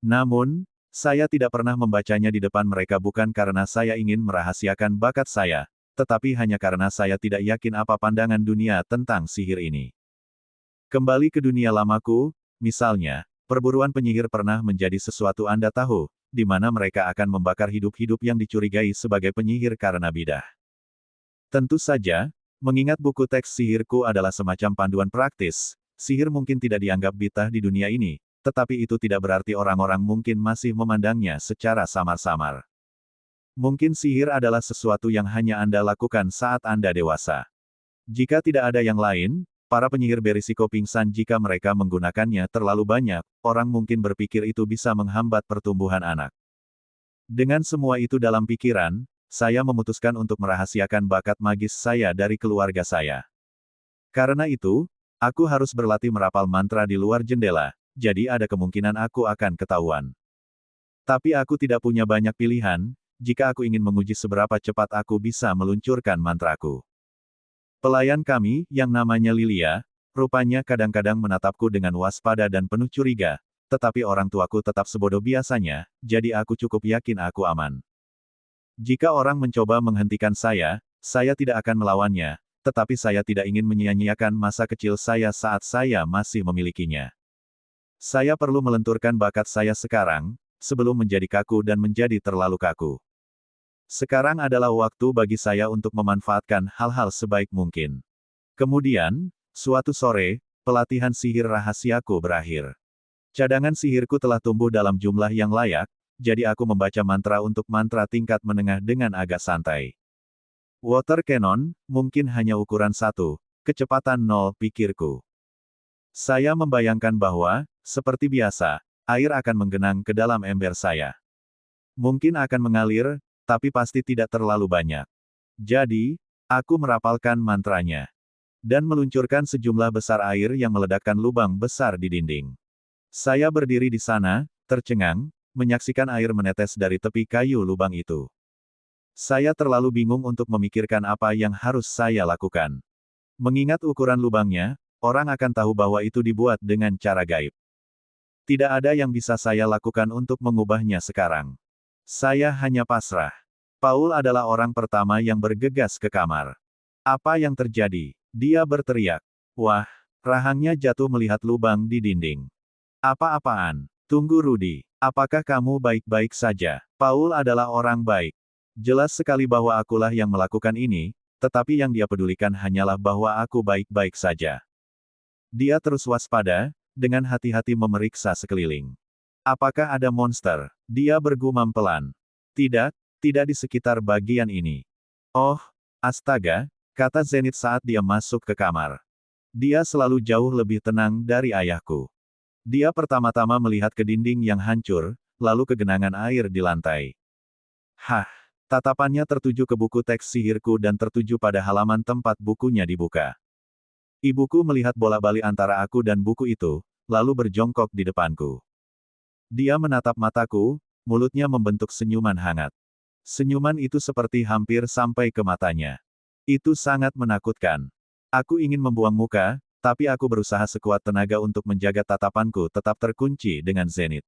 [SPEAKER 2] Namun, saya tidak pernah membacanya di depan mereka bukan karena saya ingin merahasiakan bakat saya, tetapi hanya karena saya tidak yakin apa pandangan dunia tentang sihir ini. Kembali ke dunia lamaku, misalnya, perburuan penyihir pernah menjadi sesuatu Anda tahu, di mana mereka akan membakar hidup-hidup yang dicurigai sebagai penyihir karena bidah. Tentu saja, mengingat buku teks sihirku adalah semacam panduan praktis, sihir mungkin tidak dianggap bidah di dunia ini, tetapi itu tidak berarti orang-orang mungkin masih memandangnya secara samar-samar. Mungkin sihir adalah sesuatu yang hanya Anda lakukan saat Anda dewasa. Jika tidak ada yang lain, para penyihir berisiko pingsan jika mereka menggunakannya terlalu banyak, orang mungkin berpikir itu bisa menghambat pertumbuhan anak. Dengan semua itu dalam pikiran, saya memutuskan untuk merahasiakan bakat magis saya dari keluarga saya. Karena itu, aku harus berlatih merapal mantra di luar jendela, jadi ada kemungkinan aku akan ketahuan. Tapi aku tidak punya banyak pilihan, jika aku ingin menguji seberapa cepat aku bisa meluncurkan mantraku. Pelayan kami, yang namanya Lilia, rupanya kadang-kadang menatapku dengan waspada dan penuh curiga, tetapi orang tuaku tetap sebodoh biasanya, jadi aku cukup yakin aku aman. Jika orang mencoba menghentikan saya tidak akan melawannya, tetapi saya tidak ingin menyia-nyiakan masa kecil saya saat saya masih memilikinya. Saya perlu melenturkan bakat saya sekarang, sebelum menjadi kaku dan menjadi terlalu kaku. Sekarang adalah waktu bagi saya untuk memanfaatkan hal-hal sebaik mungkin. Kemudian, suatu sore, pelatihan sihir rahasiaku berakhir. Cadangan sihirku telah tumbuh dalam jumlah yang layak, jadi aku membaca mantra untuk mantra tingkat menengah dengan agak santai. Water cannon, mungkin hanya ukuran 1, kecepatan 0 pikirku. Saya membayangkan bahwa, seperti biasa, air akan menggenang ke dalam ember saya. Mungkin akan mengalir, tapi pasti tidak terlalu banyak. Jadi, aku merapalkan mantranya. Dan meluncurkan sejumlah besar air yang meledakkan lubang besar di dinding. Saya berdiri di sana, tercengang, menyaksikan air menetes dari tepi kayu lubang itu. Saya terlalu bingung untuk memikirkan apa yang harus saya lakukan. Mengingat ukuran lubangnya, orang akan tahu bahwa itu dibuat dengan cara gaib. Tidak ada yang bisa saya lakukan untuk mengubahnya sekarang. Saya hanya pasrah. Paul adalah orang pertama yang bergegas ke kamar. Apa yang terjadi? Dia berteriak. Wah, rahangnya jatuh melihat lubang di dinding. Apa-apaan? Tunggu Rudy. Apakah kamu baik-baik saja? Paul adalah orang baik. Jelas sekali bahwa akulah yang melakukan ini, tetapi yang dia pedulikan hanyalah bahwa aku baik-baik saja. Dia terus waspada, dengan hati-hati memeriksa sekeliling. Apakah ada monster? Dia bergumam pelan. Tidak, tidak di sekitar bagian ini. Oh, astaga, kata Zenith saat dia masuk ke kamar. Dia selalu jauh lebih tenang dari ayahku. Dia pertama-tama melihat ke dinding yang hancur, lalu ke genangan air di lantai. Hah, tatapannya tertuju ke buku teks sihirku dan tertuju pada halaman tempat bukunya dibuka. Ibuku melihat bola-bali antara aku dan buku itu, lalu berjongkok di depanku. Dia menatap mataku, mulutnya membentuk senyuman hangat. Senyuman itu seperti hampir sampai ke matanya. Itu sangat menakutkan. Aku ingin membuang muka, tapi aku berusaha sekuat tenaga untuk menjaga tatapanku tetap terkunci dengan Zenith.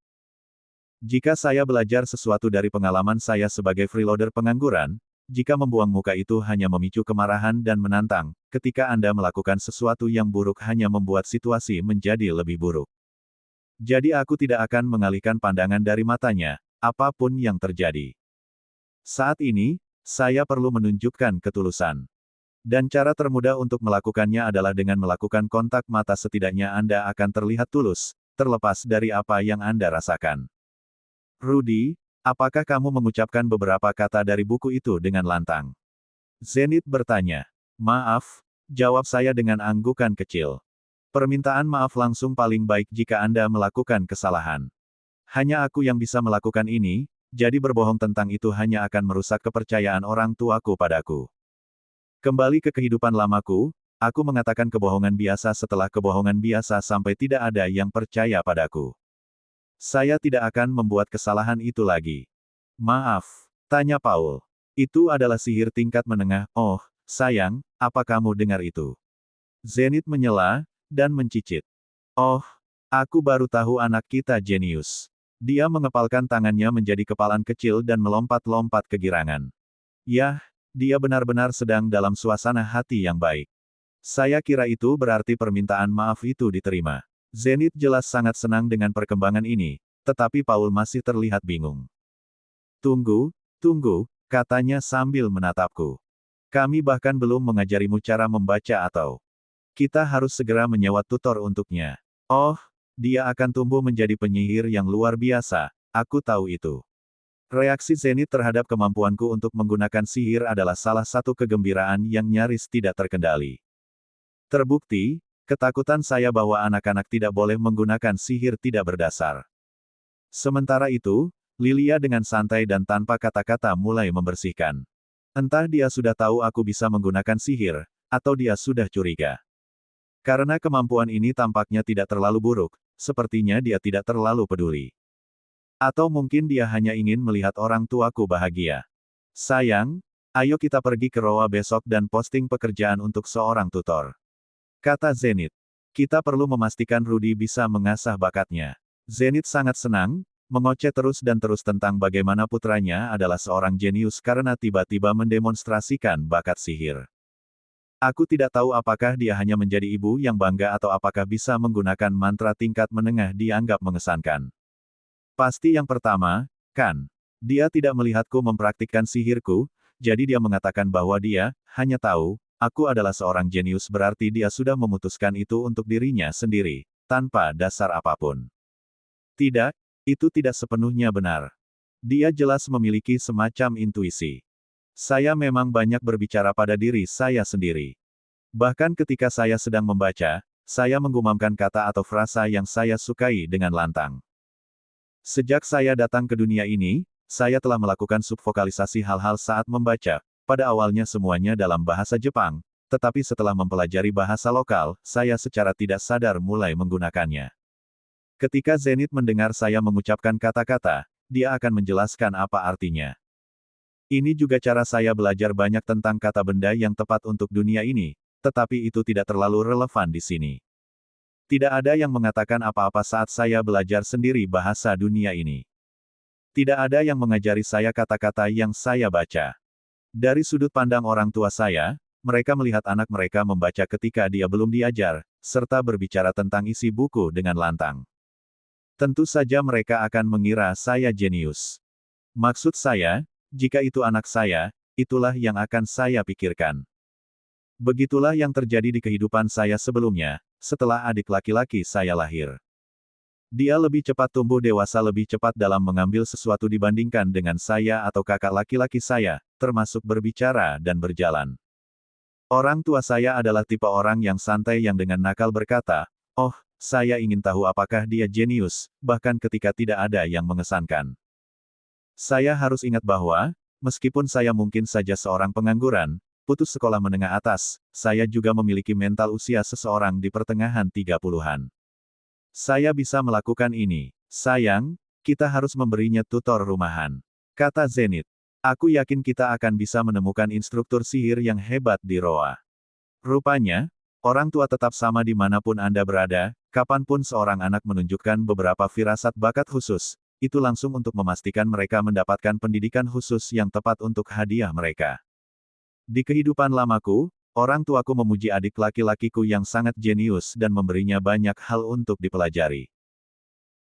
[SPEAKER 2] Jika saya belajar sesuatu dari pengalaman saya sebagai freeloader pengangguran, jika membuang muka itu hanya memicu kemarahan dan menantang, ketika Anda melakukan sesuatu yang buruk hanya membuat situasi menjadi lebih buruk. Jadi aku tidak akan mengalihkan pandangan dari matanya, apapun yang terjadi. Saat ini, saya perlu menunjukkan ketulusan. Dan cara termudah untuk melakukannya adalah dengan melakukan kontak mata, setidaknya Anda akan terlihat tulus, terlepas dari apa yang Anda rasakan. Rudy, apakah kamu mengucapkan beberapa kata dari buku itu dengan lantang? Zenith bertanya. Maaf, jawab saya dengan anggukan kecil. Permintaan maaf langsung paling baik jika Anda melakukan kesalahan. Hanya aku yang bisa melakukan ini, jadi berbohong tentang itu hanya akan merusak kepercayaan orang tuaku padaku. Kembali ke kehidupan lamaku, aku mengatakan kebohongan biasa setelah kebohongan biasa sampai tidak ada yang percaya padaku. Saya tidak akan membuat kesalahan itu lagi. Maaf, tanya Paul. Itu adalah sihir tingkat menengah. Oh, sayang, apa kamu dengar itu? Zenith menyela, dan mencicit. Oh, aku baru tahu anak kita jenius. Dia mengepalkan tangannya menjadi kepalan kecil dan melompat-lompat kegirangan. Yah, dia benar-benar sedang dalam suasana hati yang baik. Saya kira itu berarti permintaan maaf itu diterima. Zenith jelas sangat senang dengan perkembangan ini, tetapi Paul masih terlihat bingung. Tunggu, tunggu, katanya sambil menatapku. Kami bahkan belum mengajarimu cara membaca atau... Kita harus segera menyewa tutor untuknya. Oh, dia akan tumbuh menjadi penyihir yang luar biasa, aku tahu itu. Reaksi Zenith terhadap kemampuanku untuk menggunakan sihir adalah salah satu kegembiraan yang nyaris tidak terkendali. Terbukti, ketakutan saya bahwa anak-anak tidak boleh menggunakan sihir tidak berdasar. Sementara itu, Lilia dengan santai dan tanpa kata-kata mulai membersihkan. Entah dia sudah tahu aku bisa menggunakan sihir, atau dia sudah curiga. Karena kemampuan ini tampaknya tidak terlalu buruk, sepertinya dia tidak terlalu peduli. Atau mungkin dia hanya ingin melihat orang tuaku bahagia. Sayang, ayo kita pergi ke Roa besok dan posting pekerjaan untuk seorang tutor. Kata Zenith. Kita perlu memastikan Rudy bisa mengasah bakatnya. Zenith sangat senang, mengoceh terus dan terus tentang bagaimana putranya adalah seorang jenius karena tiba-tiba mendemonstrasikan bakat sihir. Aku tidak tahu apakah dia hanya menjadi ibu yang bangga atau apakah bisa menggunakan mantra tingkat menengah dianggap mengesankan. Pasti yang pertama, kan? Dia tidak melihatku mempraktikkan sihirku, jadi dia mengatakan bahwa dia hanya tahu, aku adalah seorang jenius berarti dia sudah memutuskan itu untuk dirinya sendiri, tanpa dasar apapun. Tidak, itu tidak sepenuhnya benar. Dia jelas memiliki semacam intuisi. Saya memang banyak berbicara pada diri saya sendiri. Bahkan ketika saya sedang membaca, saya menggumamkan kata atau frasa yang saya sukai dengan lantang. Sejak saya datang ke dunia ini, saya telah melakukan subvokalisasi hal-hal saat membaca, pada awalnya semuanya dalam bahasa Jepang, tetapi setelah mempelajari bahasa lokal, saya secara tidak sadar mulai menggunakannya. Ketika Zenith mendengar saya mengucapkan kata-kata, dia akan menjelaskan apa artinya. Ini juga cara saya belajar banyak tentang kata benda yang tepat untuk dunia ini, tetapi itu tidak terlalu relevan di sini. Tidak ada yang mengatakan apa-apa saat saya belajar sendiri bahasa dunia ini. Tidak ada yang mengajari saya kata-kata yang saya baca. Dari sudut pandang orang tua saya, mereka melihat anak mereka membaca ketika dia belum diajar, serta berbicara tentang isi buku dengan lantang. Tentu saja mereka akan mengira saya jenius. Maksud saya, jika itu anak saya, itulah yang akan saya pikirkan. Begitulah yang terjadi di kehidupan saya sebelumnya, setelah adik laki-laki saya lahir. Dia lebih cepat tumbuh dewasa lebih cepat dalam mengambil sesuatu dibandingkan dengan saya atau kakak laki-laki saya, termasuk berbicara dan berjalan. Orang tua saya adalah tipe orang yang santai yang dengan nakal berkata, "Oh, saya ingin tahu apakah dia jenius," bahkan ketika tidak ada yang mengesankan. Saya harus ingat bahwa, meskipun saya mungkin saja seorang pengangguran, putus sekolah menengah atas, saya juga memiliki mental usia seseorang di pertengahan 30-an. Saya bisa melakukan ini. Sayang, kita harus memberinya tutor rumahan. Kata Zenith. Aku yakin kita akan bisa menemukan instruktur sihir yang hebat di Roa. Rupanya, orang tua tetap sama dimanapun Anda berada, kapanpun seorang anak menunjukkan beberapa firasat bakat khusus, itu langsung untuk memastikan mereka mendapatkan pendidikan khusus yang tepat untuk hadiah mereka. Di kehidupan lamaku, orang tuaku memuji adik laki-lakiku yang sangat jenius dan memberinya banyak hal untuk dipelajari.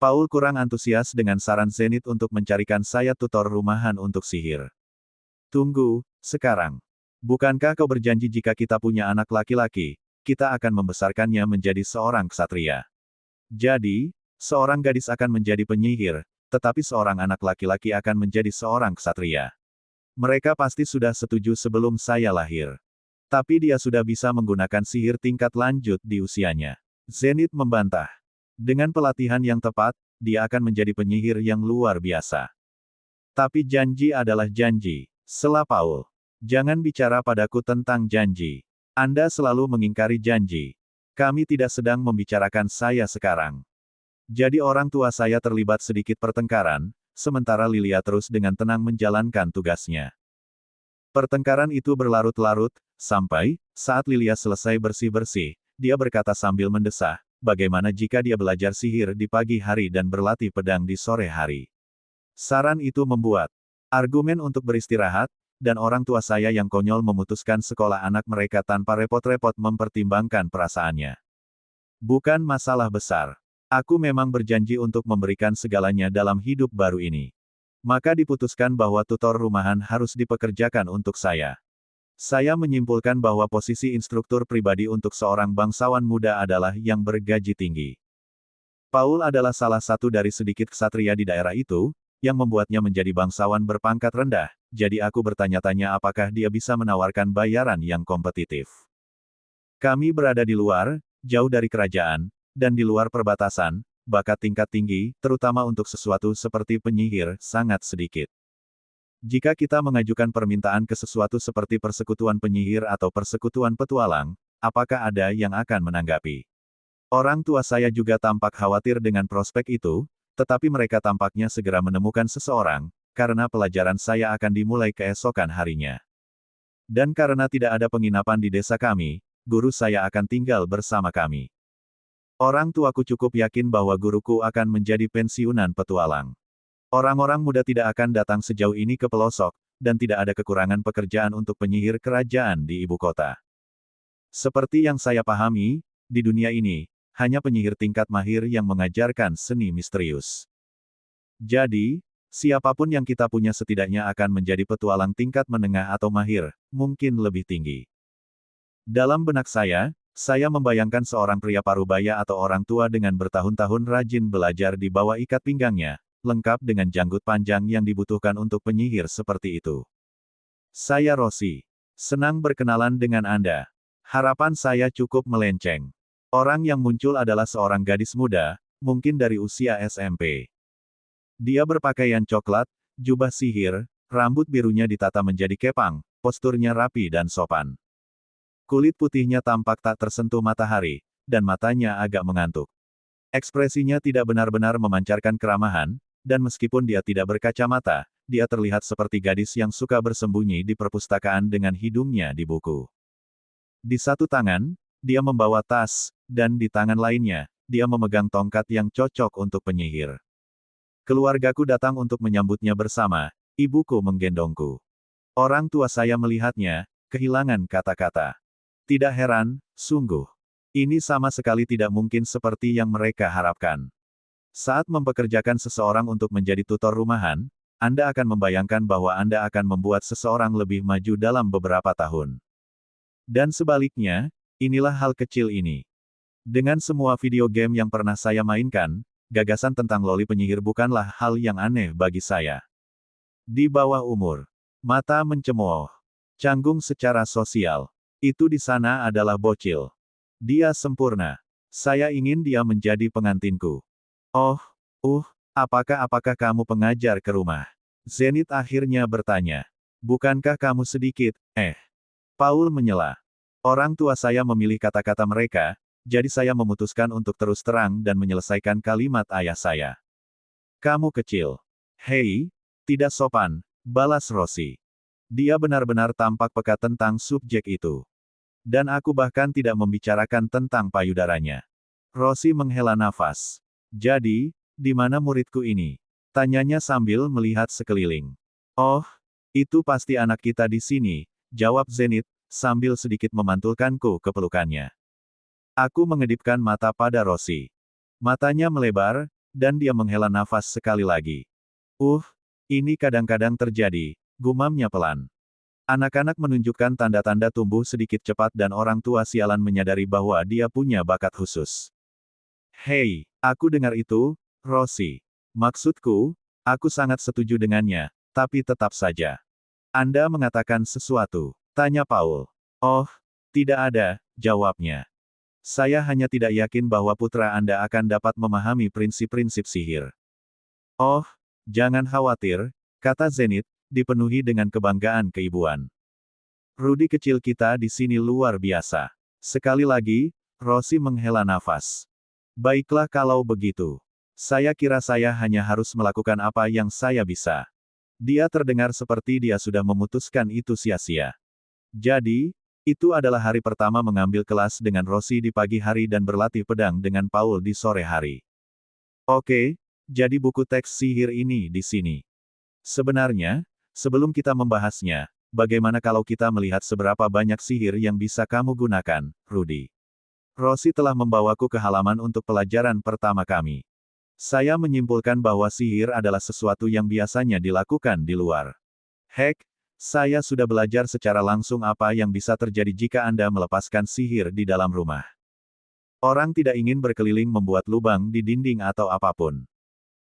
[SPEAKER 2] Paul kurang antusias dengan saran Zenith untuk mencarikan saya tutor rumahan untuk sihir. Tunggu, sekarang. Bukankah kau berjanji jika kita punya anak laki-laki, kita akan membesarkannya menjadi seorang ksatria? Jadi, seorang gadis akan menjadi penyihir, tetapi seorang anak laki-laki akan menjadi seorang ksatria. Mereka pasti sudah setuju sebelum saya lahir. Tapi dia sudah bisa menggunakan sihir tingkat lanjut di usianya. Zenith membantah. Dengan pelatihan yang tepat, dia akan menjadi penyihir yang luar biasa. Tapi janji adalah janji, sela Paul. Jangan bicara padaku tentang janji. Anda selalu mengingkari janji. Kami tidak sedang membicarakan saya sekarang. Jadi orang tua saya terlibat sedikit pertengkaran, sementara Lilia terus dengan tenang menjalankan tugasnya. Pertengkaran itu berlarut-larut, sampai, saat Lilia selesai bersih-bersih, dia berkata sambil mendesah, bagaimana jika dia belajar sihir di pagi hari dan berlatih pedang di sore hari. Saran itu membuat argumen untuk beristirahat, dan orang tua saya yang konyol memutuskan sekolah anak mereka tanpa repot-repot mempertimbangkan perasaannya. Bukan masalah besar. Aku memang berjanji untuk memberikan segalanya dalam hidup baru ini. Maka diputuskan bahwa tutor rumahan harus dipekerjakan untuk saya. Saya menyimpulkan bahwa posisi instruktur pribadi untuk seorang bangsawan muda adalah yang bergaji tinggi. Paul adalah salah satu dari sedikit ksatria di daerah itu, yang membuatnya menjadi bangsawan berpangkat rendah, jadi aku bertanya-tanya apakah dia bisa menawarkan bayaran yang kompetitif. Kami berada di luar, jauh dari kerajaan, dan di luar perbatasan, bakat tingkat tinggi, terutama untuk sesuatu seperti penyihir, sangat sedikit. Jika kita mengajukan permintaan ke sesuatu seperti persekutuan penyihir atau persekutuan petualang, apakah ada yang akan menanggapi? Orang tua saya juga tampak khawatir dengan prospek itu, tetapi mereka tampaknya segera menemukan seseorang, karena pelajaran saya akan dimulai keesokan harinya. Dan karena tidak ada penginapan di desa kami, guru saya akan tinggal bersama kami. Orang tuaku cukup yakin bahwa guruku akan menjadi pensiunan petualang. Orang-orang muda tidak akan datang sejauh ini ke pelosok, dan tidak ada kekurangan pekerjaan untuk penyihir kerajaan di ibu kota. Seperti yang saya pahami, di dunia ini, hanya penyihir tingkat mahir yang mengajarkan seni misterius. Jadi, siapapun yang kita punya setidaknya akan menjadi petualang tingkat menengah atau mahir, mungkin lebih tinggi. Dalam benak saya membayangkan seorang pria parubaya atau orang tua dengan bertahun-tahun rajin belajar di bawah ikat pinggangnya, lengkap dengan janggut panjang yang dibutuhkan untuk penyihir seperti itu. Saya Rosie. Senang berkenalan dengan Anda. Harapan saya cukup melenceng. Orang yang muncul adalah seorang gadis muda, mungkin dari usia SMP. Dia berpakaian coklat, jubah sihir, rambut birunya ditata menjadi kepang, posturnya rapi dan sopan. Kulit putihnya tampak tak tersentuh matahari, dan matanya agak mengantuk. Ekspresinya tidak benar-benar memancarkan keramahan, dan meskipun dia tidak berkacamata, dia terlihat seperti gadis yang suka bersembunyi di perpustakaan dengan hidungnya di buku. Di satu tangan, dia membawa tas, dan di tangan lainnya, dia memegang tongkat yang cocok untuk penyihir. Keluargaku datang untuk menyambutnya bersama, ibuku menggendongku. Orang tua saya melihatnya, kehilangan kata-kata. Tidak heran, sungguh. Ini sama sekali tidak mungkin seperti yang mereka harapkan. Saat mempekerjakan seseorang untuk menjadi tutor rumahan, Anda akan membayangkan bahwa Anda akan membuat seseorang lebih maju dalam beberapa tahun. Dan sebaliknya, inilah hal kecil ini. Dengan semua video game yang pernah saya mainkan, gagasan tentang loli penyihir bukanlah hal yang aneh bagi saya. Di bawah umur, mata mencemooh, canggung secara sosial, itu di sana adalah bocil. Dia sempurna. Saya ingin dia menjadi pengantinku. Oh, apakah kamu pengajar ke rumah? Zenith akhirnya bertanya. Bukankah kamu sedikit, Paul menyela. Orang tua saya memilih kata-kata mereka, jadi saya memutuskan untuk terus terang dan menyelesaikan kalimat ayah saya. Kamu kecil. Hei, tidak sopan, balas Rosie. Dia benar-benar tampak peka tentang subjek itu. Dan aku bahkan tidak membicarakan tentang payudaranya. Rosie menghela nafas. Jadi, di mana muridku ini? Tanyanya sambil melihat sekeliling. Oh, itu pasti anak kita di sini, jawab Zenith, sambil sedikit memantulkanku ke pelukannya. Aku mengedipkan mata pada Rosie. Matanya melebar, dan dia menghela nafas sekali lagi. Ini kadang-kadang terjadi, gumamnya pelan. Anak-anak menunjukkan tanda-tanda tumbuh sedikit cepat dan orang tua sialan menyadari bahwa dia punya bakat khusus. Hei, aku dengar itu, Rosie. Maksudku, aku sangat setuju dengannya, tapi tetap saja. Anda mengatakan sesuatu, tanya Paul. Oh, tidak ada, jawabnya. Saya hanya tidak yakin bahwa putra Anda akan dapat memahami prinsip-prinsip sihir. Oh, jangan khawatir, kata Zenith, dipenuhi dengan kebanggaan keibuan. Rudy kecil kita di sini luar biasa. Sekali lagi, Rosie menghela nafas. Baiklah kalau begitu. Saya kira saya hanya harus melakukan apa yang saya bisa. Dia terdengar seperti dia sudah memutuskan itu sia-sia. Jadi, itu adalah hari pertama mengambil kelas dengan Rosie di pagi hari dan berlatih pedang dengan Paul di sore hari. Oke, jadi buku teks sihir ini di sini. Sebenarnya, sebelum kita membahasnya, bagaimana kalau kita melihat seberapa banyak sihir yang bisa kamu gunakan, Rudy? Rosie telah membawaku ke halaman untuk pelajaran pertama kami. Saya menyimpulkan bahwa sihir adalah sesuatu yang biasanya dilakukan di luar. Heck, saya sudah belajar secara langsung apa yang bisa terjadi jika Anda melepaskan sihir di dalam rumah. Orang tidak ingin berkeliling membuat lubang di dinding atau apapun.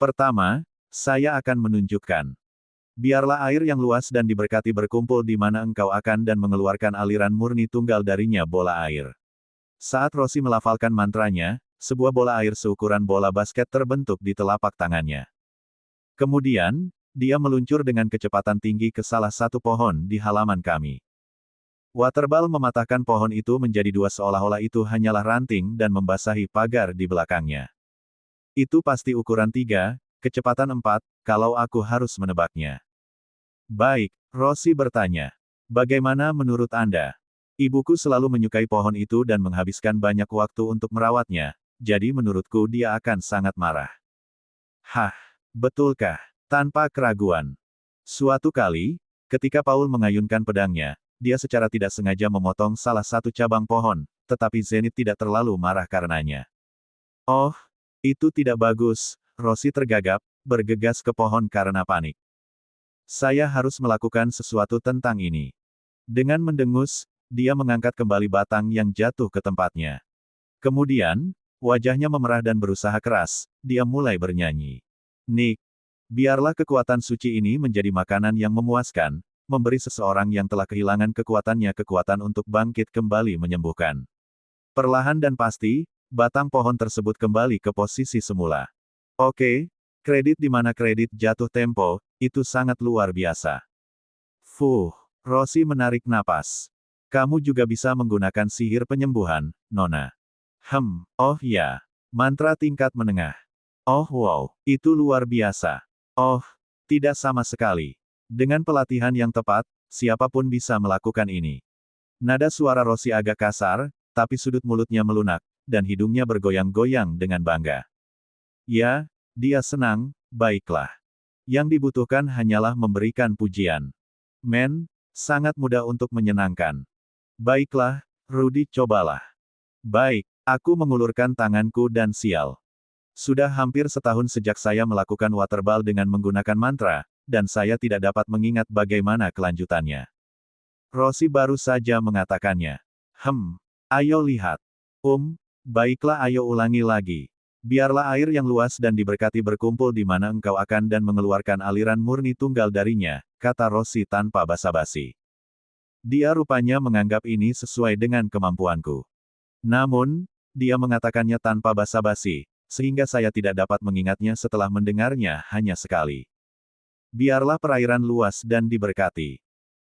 [SPEAKER 2] Pertama, saya akan menunjukkan. Biarlah air yang luas dan diberkati berkumpul di mana engkau akan dan mengeluarkan aliran murni tunggal darinya bola air. Saat Rosie melafalkan mantranya, sebuah bola air seukuran bola basket terbentuk di telapak tangannya. Kemudian, dia meluncur dengan kecepatan tinggi ke salah satu pohon di halaman kami. Waterball mematahkan pohon itu menjadi dua seolah-olah itu hanyalah ranting dan membasahi pagar di belakangnya. Itu pasti ukuran 3, kecepatan 4, kalau aku harus menebaknya. Baik, Rosie bertanya. Bagaimana menurut Anda? Ibuku selalu menyukai pohon itu dan menghabiskan banyak waktu untuk merawatnya, jadi menurutku dia akan sangat marah. Hah, betulkah? Tanpa keraguan. Suatu kali, ketika Paul mengayunkan pedangnya, dia secara tidak sengaja memotong salah satu cabang pohon, tetapi Zenith tidak terlalu marah karenanya. Oh, itu tidak bagus, Rosie tergagap, bergegas ke pohon karena panik. Saya harus melakukan sesuatu tentang ini. Dengan mendengus, dia mengangkat kembali batang yang jatuh ke tempatnya. Kemudian, wajahnya memerah dan berusaha keras, dia mulai bernyanyi. Nick, biarlah kekuatan suci ini menjadi makanan yang memuaskan, memberi seseorang yang telah kehilangan kekuatannya kekuatan untuk bangkit kembali menyembuhkan. Perlahan dan pasti, batang pohon tersebut kembali ke posisi semula. Oke, kredit di mana kredit jatuh tempo, itu sangat luar biasa. Fuh, Rosie menarik napas. Kamu juga bisa menggunakan sihir penyembuhan, Nona. Oh ya, mantra tingkat menengah. Oh wow, itu luar biasa. Oh, tidak sama sekali. Dengan pelatihan yang tepat, siapapun bisa melakukan ini. Nada suara Rosie agak kasar, tapi sudut mulutnya melunak, dan hidungnya bergoyang-goyang dengan bangga. Ya, dia senang, baiklah. Yang dibutuhkan hanyalah memberikan pujian. Sangat mudah untuk menyenangkan. Baiklah, Rudy, cobalah. Baik, aku mengulurkan tanganku dan sial. Sudah hampir setahun sejak saya melakukan waterball dengan menggunakan mantra, dan saya tidak dapat mengingat bagaimana kelanjutannya. Rosie baru saja mengatakannya. Ayo lihat. Baiklah, ayo ulangi lagi. Biarlah air yang luas dan diberkati berkumpul di mana engkau akan dan mengeluarkan aliran murni tunggal darinya, kata Rosie tanpa basa-basi. Dia rupanya menganggap ini sesuai dengan kemampuanku. Namun, dia mengatakannya tanpa basa-basi, sehingga saya tidak dapat mengingatnya setelah mendengarnya hanya sekali. Biarlah perairan luas dan diberkati.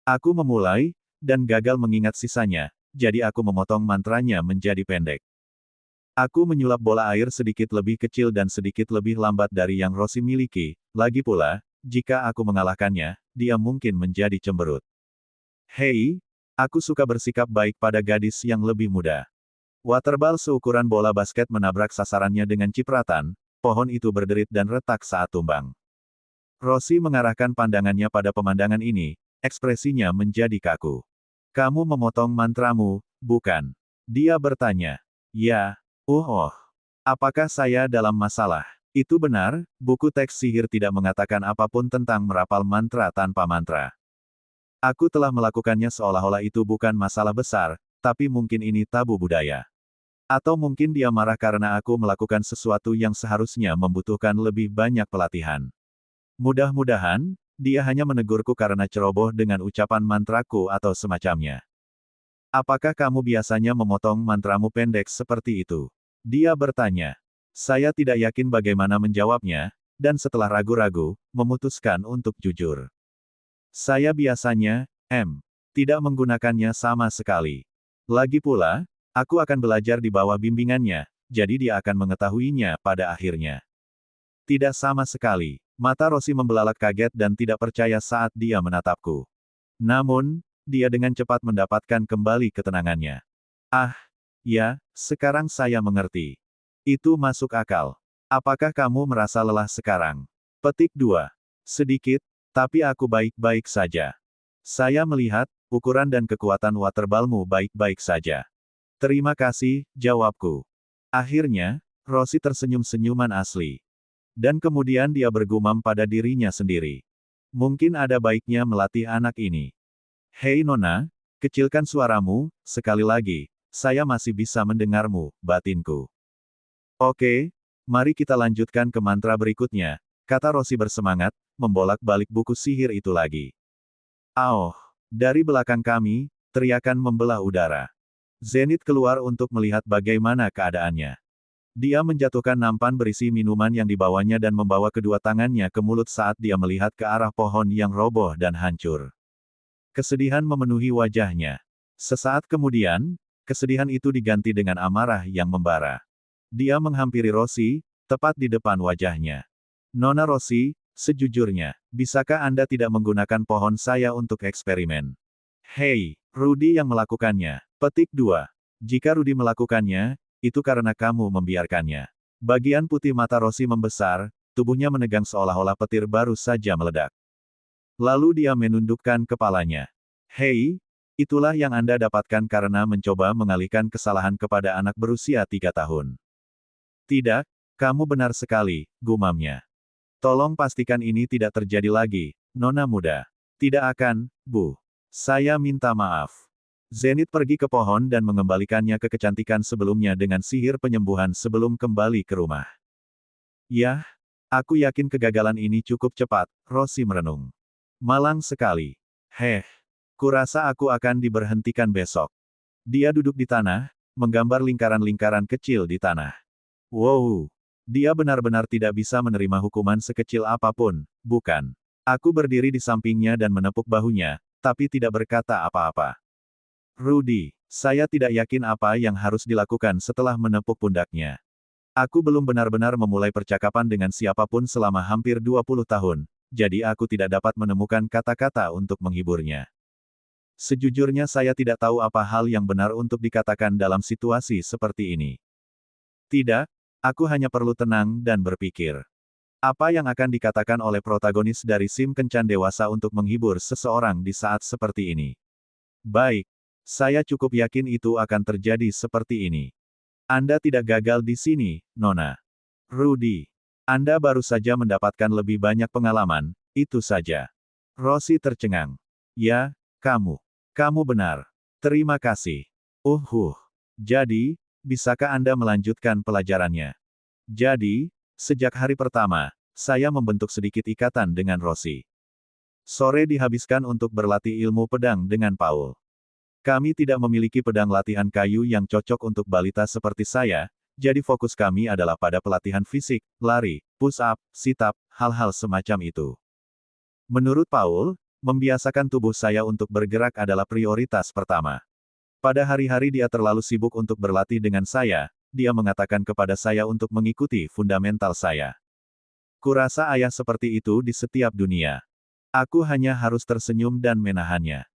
[SPEAKER 2] Aku memulai, dan gagal mengingat sisanya, jadi aku memotong mantranya menjadi pendek. Aku menyulap bola air sedikit lebih kecil dan sedikit lebih lambat dari yang Rosie miliki, lagi pula, jika aku mengalahkannya, dia mungkin menjadi cemberut. Hei, aku suka bersikap baik pada gadis yang lebih muda. Waterball seukuran bola basket menabrak sasarannya dengan cipratan, pohon itu berderit dan retak saat tumbang. Rosie mengarahkan pandangannya pada pemandangan ini, ekspresinya menjadi kaku. Kamu memotong mantramu, bukan? Dia bertanya. Ya. Apakah saya dalam masalah? Itu benar, buku teks sihir tidak mengatakan apapun tentang merapal mantra tanpa mantra. Aku telah melakukannya seolah-olah itu bukan masalah besar, tapi mungkin ini tabu budaya. Atau mungkin dia marah karena aku melakukan sesuatu yang seharusnya membutuhkan lebih banyak pelatihan. Mudah-mudahan, dia hanya menegurku karena ceroboh dengan ucapan mantraku atau semacamnya. Apakah kamu biasanya memotong mantramu pendek seperti itu? Dia bertanya. Saya tidak yakin bagaimana menjawabnya, dan setelah ragu-ragu, memutuskan untuk jujur. Saya biasanya, tidak menggunakannya sama sekali. Lagi pula, aku akan belajar di bawah bimbingannya, jadi dia akan mengetahuinya pada akhirnya. Tidak sama sekali. Mata Rosie membelalak kaget dan tidak percaya saat dia menatapku. Namun, dia dengan cepat mendapatkan kembali ketenangannya. Ya, sekarang saya mengerti. Itu masuk akal. Apakah kamu merasa lelah sekarang? Petik 2. Sedikit, tapi aku baik-baik saja. Saya melihat, ukuran dan kekuatan waterballmu baik-baik saja. Terima kasih, jawabku. Akhirnya, Rosie tersenyum senyuman asli. Dan kemudian dia bergumam pada dirinya sendiri. Mungkin ada baiknya melatih anak ini. Hei Nona, kecilkan suaramu, sekali lagi. Saya masih bisa mendengarmu, batinku. Oke, mari kita lanjutkan ke mantra berikutnya, kata Rosie bersemangat, membolak-balik buku sihir itu lagi. Dari belakang kami, teriakan membelah udara. Zenith keluar untuk melihat bagaimana keadaannya. Dia menjatuhkan nampan berisi minuman yang dibawanya dan membawa kedua tangannya ke mulut saat dia melihat ke arah pohon yang roboh dan hancur. Kesedihan memenuhi wajahnya. Sesaat kemudian, kesedihan itu diganti dengan amarah yang membara. Dia menghampiri Rosie, tepat di depan wajahnya. Nona Rosie, sejujurnya, bisakah Anda tidak menggunakan pohon saya untuk eksperimen? Hei, Rudy yang melakukannya. Petik 2. Jika Rudy melakukannya, itu karena kamu membiarkannya. Bagian putih mata Rossi membesar, tubuhnya menegang seolah-olah petir baru saja meledak. Lalu dia menundukkan kepalanya. Hei, itulah yang Anda dapatkan karena mencoba mengalihkan kesalahan kepada anak berusia 3 tahun. Tidak, kamu benar sekali, gumamnya. Tolong pastikan ini tidak terjadi lagi, Nona muda. Tidak akan, Bu. Saya minta maaf. Zenith pergi ke pohon dan mengembalikannya ke kecantikan sebelumnya dengan sihir penyembuhan sebelum kembali ke rumah. Yah, aku yakin kegagalan ini cukup cepat, Rossi merenung. Malang sekali. Kurasa aku akan diberhentikan besok. Dia duduk di tanah, menggambar lingkaran-lingkaran kecil di tanah. Wow, dia benar-benar tidak bisa menerima hukuman sekecil apapun, bukan? Aku berdiri di sampingnya dan menepuk bahunya, tapi tidak berkata apa-apa. Rudy, saya tidak yakin apa yang harus dilakukan setelah menepuk pundaknya. Aku belum benar-benar memulai percakapan dengan siapapun selama hampir 20 tahun, jadi aku tidak dapat menemukan kata-kata untuk menghiburnya. Sejujurnya saya tidak tahu apa hal yang benar untuk dikatakan dalam situasi seperti ini. Tidak, aku hanya perlu tenang dan berpikir. Apa yang akan dikatakan oleh protagonis dari Sim Kencan dewasa untuk menghibur seseorang di saat seperti ini? Baik. Saya cukup yakin itu akan terjadi seperti ini. Anda tidak gagal di sini, Nona. Rudy. Anda baru saja mendapatkan lebih banyak pengalaman, itu saja. Rossi tercengang. Ya, kamu. Kamu benar. Terima kasih. Jadi, bisakah Anda melanjutkan pelajarannya? Jadi, sejak hari pertama, saya membentuk sedikit ikatan dengan Rossi. Sore dihabiskan untuk berlatih ilmu pedang dengan Paul. Kami tidak memiliki pedang latihan kayu yang cocok untuk balita seperti saya, jadi fokus kami adalah pada pelatihan fisik, lari, push-up, sit-up, hal-hal semacam itu. Menurut Paul, membiasakan tubuh saya untuk bergerak adalah prioritas pertama. Pada hari-hari dia terlalu sibuk untuk berlatih dengan saya, dia mengatakan kepada saya untuk mengikuti fundamental saya. Kurasa ayah seperti itu di setiap dunia. Aku hanya harus tersenyum dan menahannya.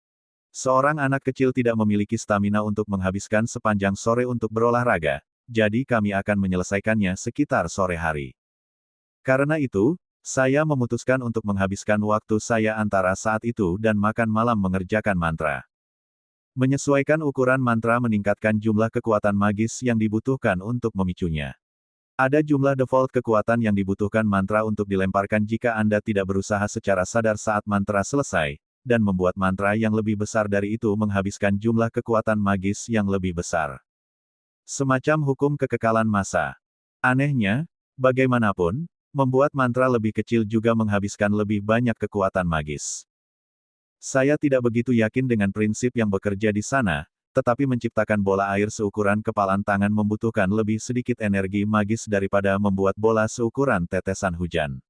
[SPEAKER 2] Seorang anak kecil tidak memiliki stamina untuk menghabiskan sepanjang sore untuk berolahraga, jadi kami akan menyelesaikannya sekitar sore hari. Karena itu, saya memutuskan untuk menghabiskan waktu saya antara saat itu dan makan malam mengerjakan mantra. Menyesuaikan ukuran mantra meningkatkan jumlah kekuatan magis yang dibutuhkan untuk memicunya. Ada jumlah default kekuatan yang dibutuhkan mantra untuk dilemparkan jika Anda tidak berusaha secara sadar saat mantra selesai, dan membuat mantra yang lebih besar dari itu menghabiskan jumlah kekuatan magis yang lebih besar. Semacam hukum kekekalan massa. Anehnya, bagaimanapun, membuat mantra lebih kecil juga menghabiskan lebih banyak kekuatan magis. Saya tidak begitu yakin dengan prinsip yang bekerja di sana, tetapi menciptakan bola air seukuran kepalan tangan membutuhkan lebih sedikit energi magis daripada membuat bola seukuran tetesan hujan.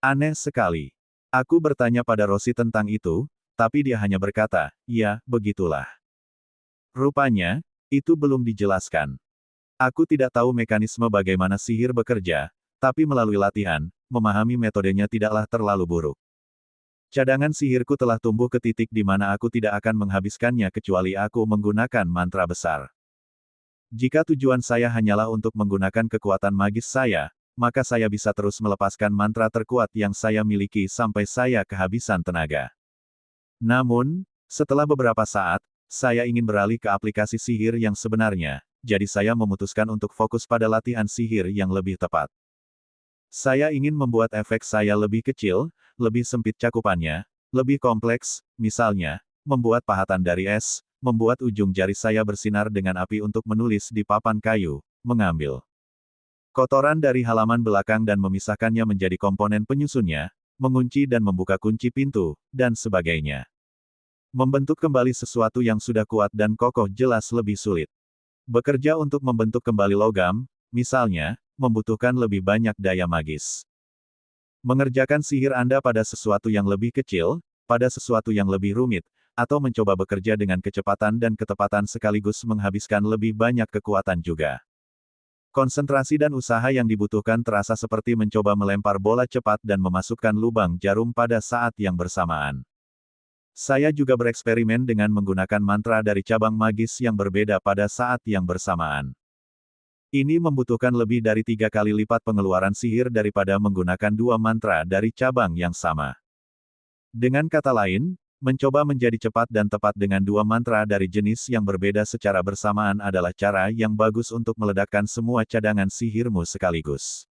[SPEAKER 2] Aneh sekali. Aku bertanya pada Rossi tentang itu, tapi dia hanya berkata, ya, begitulah. Rupanya, itu belum dijelaskan. Aku tidak tahu mekanisme bagaimana sihir bekerja, tapi melalui latihan, memahami metodenya tidaklah terlalu buruk. Cadangan sihirku telah tumbuh ke titik di mana aku tidak akan menghabiskannya kecuali aku menggunakan mantra besar. Jika tujuan saya hanyalah untuk menggunakan kekuatan magis saya, maka saya bisa terus melepaskan mantra terkuat yang saya miliki sampai saya kehabisan tenaga. Namun, setelah beberapa saat, saya ingin beralih ke aplikasi sihir yang sebenarnya, jadi saya memutuskan untuk fokus pada latihan sihir yang lebih tepat. Saya ingin membuat efek saya lebih kecil, lebih sempit cakupannya, lebih kompleks, misalnya, membuat pahatan dari es, membuat ujung jari saya bersinar dengan api untuk menulis di papan kayu, mengambil kotoran dari halaman belakang dan memisahkannya menjadi komponen penyusunnya, mengunci dan membuka kunci pintu, dan sebagainya. Membentuk kembali sesuatu yang sudah kuat dan kokoh jelas lebih sulit. Bekerja untuk membentuk kembali logam, misalnya, membutuhkan lebih banyak daya magis. Mengerjakan sihir Anda pada sesuatu yang lebih kecil, pada sesuatu yang lebih rumit, atau mencoba bekerja dengan kecepatan dan ketepatan sekaligus menghabiskan lebih banyak kekuatan juga. Konsentrasi dan usaha yang dibutuhkan terasa seperti mencoba melempar bola cepat dan memasukkan lubang jarum pada saat yang bersamaan. Saya juga bereksperimen dengan menggunakan mantra dari cabang magis yang berbeda pada saat yang bersamaan. Ini membutuhkan lebih dari 3 kali lipat pengeluaran sihir daripada menggunakan 2 mantra dari cabang yang sama. Dengan kata lain, mencoba menjadi cepat dan tepat dengan 2 mantra dari jenis yang berbeda secara bersamaan adalah cara yang bagus untuk meledakkan semua cadangan sihirmu sekaligus.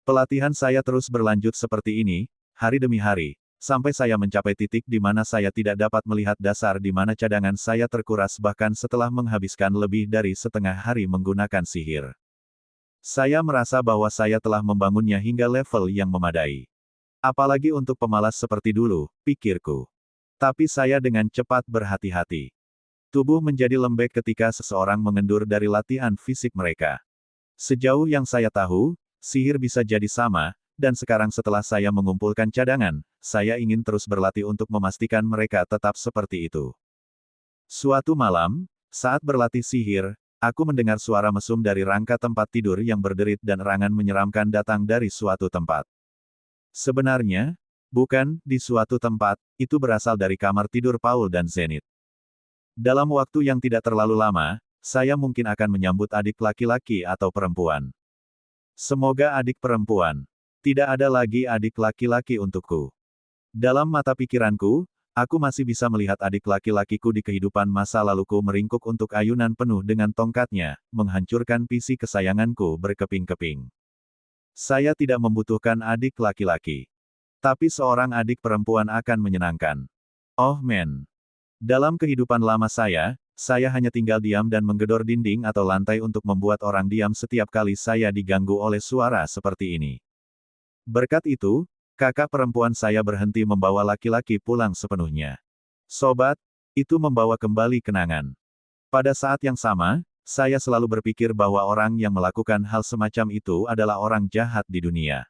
[SPEAKER 2] Pelatihan saya terus berlanjut seperti ini, hari demi hari, sampai saya mencapai titik di mana saya tidak dapat melihat dasar di mana cadangan saya terkuras bahkan setelah menghabiskan lebih dari setengah hari menggunakan sihir. Saya merasa bahwa saya telah membangunnya hingga level yang memadai. Apalagi untuk pemalas seperti dulu, pikirku. Tapi saya dengan cepat berhati-hati. Tubuh menjadi lembek ketika seseorang mengendur dari latihan fisik mereka. Sejauh yang saya tahu, sihir bisa jadi sama, dan sekarang setelah saya mengumpulkan cadangan, saya ingin terus berlatih untuk memastikan mereka tetap seperti itu. Suatu malam, saat berlatih sihir, aku mendengar suara mesum dari rangka tempat tidur yang berderit dan erangan menyeramkan datang dari suatu tempat. Sebenarnya, bukan di suatu tempat, itu berasal dari kamar tidur Paul dan Zenith. Dalam waktu yang tidak terlalu lama, saya mungkin akan menyambut adik laki-laki atau perempuan. Semoga adik perempuan. Tidak ada lagi adik laki-laki untukku. Dalam mata pikiranku, aku masih bisa melihat adik laki-lakiku di kehidupan masa laluku meringkuk untuk ayunan penuh dengan tongkatnya, menghancurkan PC kesayanganku berkeping-keping. Saya tidak membutuhkan adik laki-laki. Tapi seorang adik perempuan akan menyenangkan. Oh man. Dalam kehidupan lama saya hanya tinggal diam dan menggedor dinding atau lantai untuk membuat orang diam setiap kali saya diganggu oleh suara seperti ini. Berkat itu, kakak perempuan saya berhenti membawa laki-laki pulang sepenuhnya. Sobat, itu membawa kembali kenangan. Pada saat yang sama, saya selalu berpikir bahwa orang yang melakukan hal semacam itu adalah orang jahat di dunia.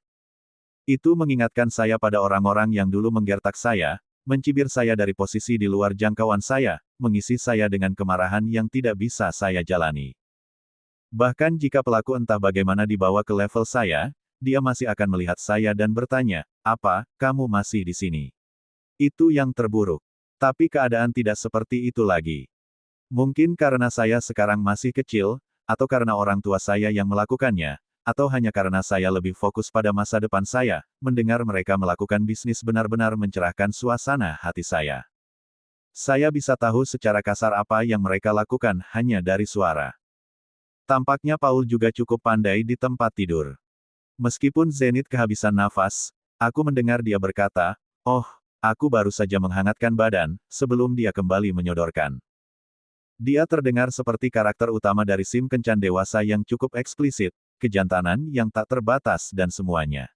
[SPEAKER 2] Itu mengingatkan saya pada orang-orang yang dulu menggertak saya, mencibir saya dari posisi di luar jangkauan saya, mengisi saya dengan kemarahan yang tidak bisa saya jalani. Bahkan jika pelaku entah bagaimana dibawa ke level saya, dia masih akan melihat saya dan bertanya, "Apa, kamu masih di sini?" Itu yang terburuk. Tapi keadaan tidak seperti itu lagi. Mungkin karena saya sekarang masih kecil, atau karena orang tua saya yang melakukannya, atau hanya karena saya lebih fokus pada masa depan saya, mendengar mereka melakukan bisnis benar-benar mencerahkan suasana hati saya. Saya bisa tahu secara kasar apa yang mereka lakukan hanya dari suara. Tampaknya Paul juga cukup pandai di tempat tidur. Meskipun Zenith kehabisan nafas, aku mendengar dia berkata, "Oh, aku baru saja menghangatkan badan," sebelum dia kembali menyodorkan. Dia terdengar seperti karakter utama dari Sim Kencan dewasa yang cukup eksplisit, kejantanan yang tak terbatas dan semuanya.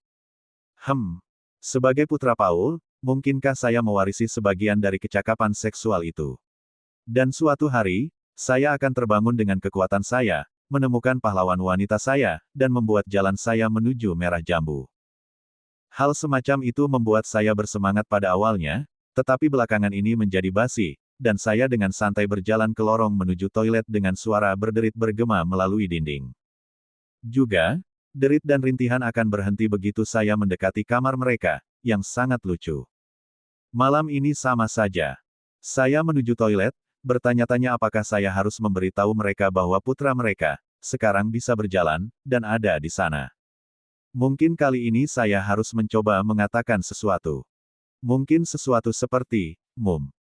[SPEAKER 2] Sebagai putra Paul, mungkinkah saya mewarisi sebagian dari kecakapan seksual itu? Dan suatu hari, saya akan terbangun dengan kekuatan saya, menemukan pahlawan wanita saya, dan membuat jalan saya menuju merah jambu. Hal semacam itu membuat saya bersemangat pada awalnya, tetapi belakangan ini menjadi basi, dan saya dengan santai berjalan ke lorong menuju toilet dengan suara berderit bergema melalui dinding. Juga, derit dan rintihan akan berhenti begitu saya mendekati kamar mereka, yang sangat lucu. Malam ini sama saja. Saya menuju toilet, bertanya-tanya apakah saya harus memberitahu mereka bahwa putra mereka, sekarang bisa berjalan, dan ada di sana. Mungkin kali ini saya harus mencoba mengatakan sesuatu. Mungkin sesuatu seperti,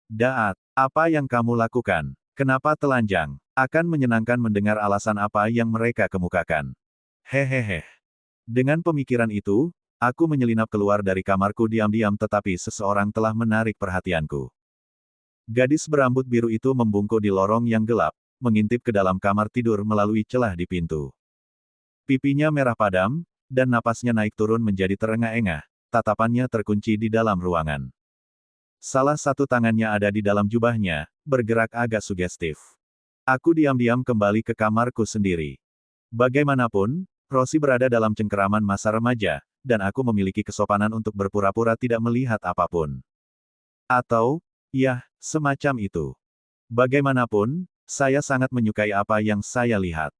[SPEAKER 2] Daat, apa yang kamu lakukan? Kenapa telanjang? Akan menyenangkan mendengar alasan apa yang mereka kemukakan. Hehehe. Dengan pemikiran itu, aku menyelinap keluar dari kamarku diam-diam tetapi seseorang telah menarik perhatianku. Gadis berambut biru itu membungkuk di lorong yang gelap, mengintip ke dalam kamar tidur melalui celah di pintu. Pipinya merah padam, dan napasnya naik turun menjadi terengah-engah, tatapannya terkunci di dalam ruangan. Salah satu tangannya ada di dalam jubahnya, bergerak agak sugestif. Aku diam-diam kembali ke kamarku sendiri. Bagaimanapun, Rosie berada dalam cengkeraman masa remaja, dan aku memiliki kesopanan untuk berpura-pura tidak melihat apapun. Atau, ya, semacam itu. Bagaimanapun, saya sangat menyukai apa yang saya lihat.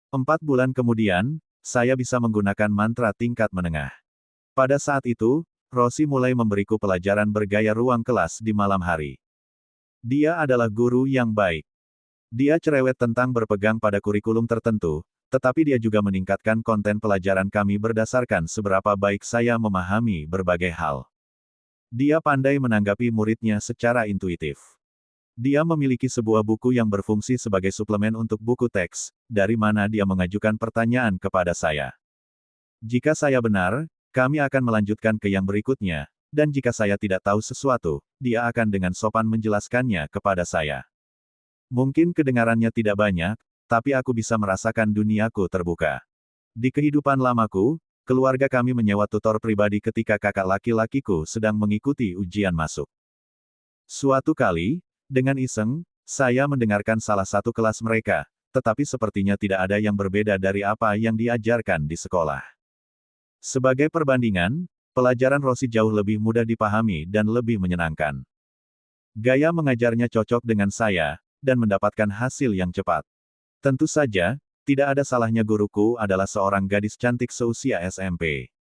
[SPEAKER 2] 4 bulan kemudian, saya bisa menggunakan mantra tingkat menengah. Pada saat itu, Rosie mulai memberiku pelajaran bergaya ruang kelas di malam hari. Dia adalah guru yang baik. Dia cerewet tentang berpegang pada kurikulum tertentu, tetapi dia juga meningkatkan konten pelajaran kami berdasarkan seberapa baik saya memahami berbagai hal. Dia pandai menanggapi muridnya secara intuitif. Dia memiliki sebuah buku yang berfungsi sebagai suplemen untuk buku teks, dari mana dia mengajukan pertanyaan kepada saya. Jika saya benar, kami akan melanjutkan ke yang berikutnya, dan jika saya tidak tahu sesuatu, dia akan dengan sopan menjelaskannya kepada saya. Mungkin kedengarannya tidak banyak, tapi aku bisa merasakan duniaku terbuka. Di kehidupan lamaku, keluarga kami menyewa tutor pribadi ketika kakak laki-lakiku sedang mengikuti ujian masuk. Suatu kali, dengan iseng, saya mendengarkan salah satu kelas mereka, tetapi sepertinya tidak ada yang berbeda dari apa yang diajarkan di sekolah. Sebagai perbandingan, pelajaran Rosie jauh lebih mudah dipahami dan lebih menyenangkan. Gaya mengajarnya cocok dengan saya, dan mendapatkan hasil yang cepat. Tentu saja, tidak ada salahnya guruku adalah seorang gadis cantik seusia SMP.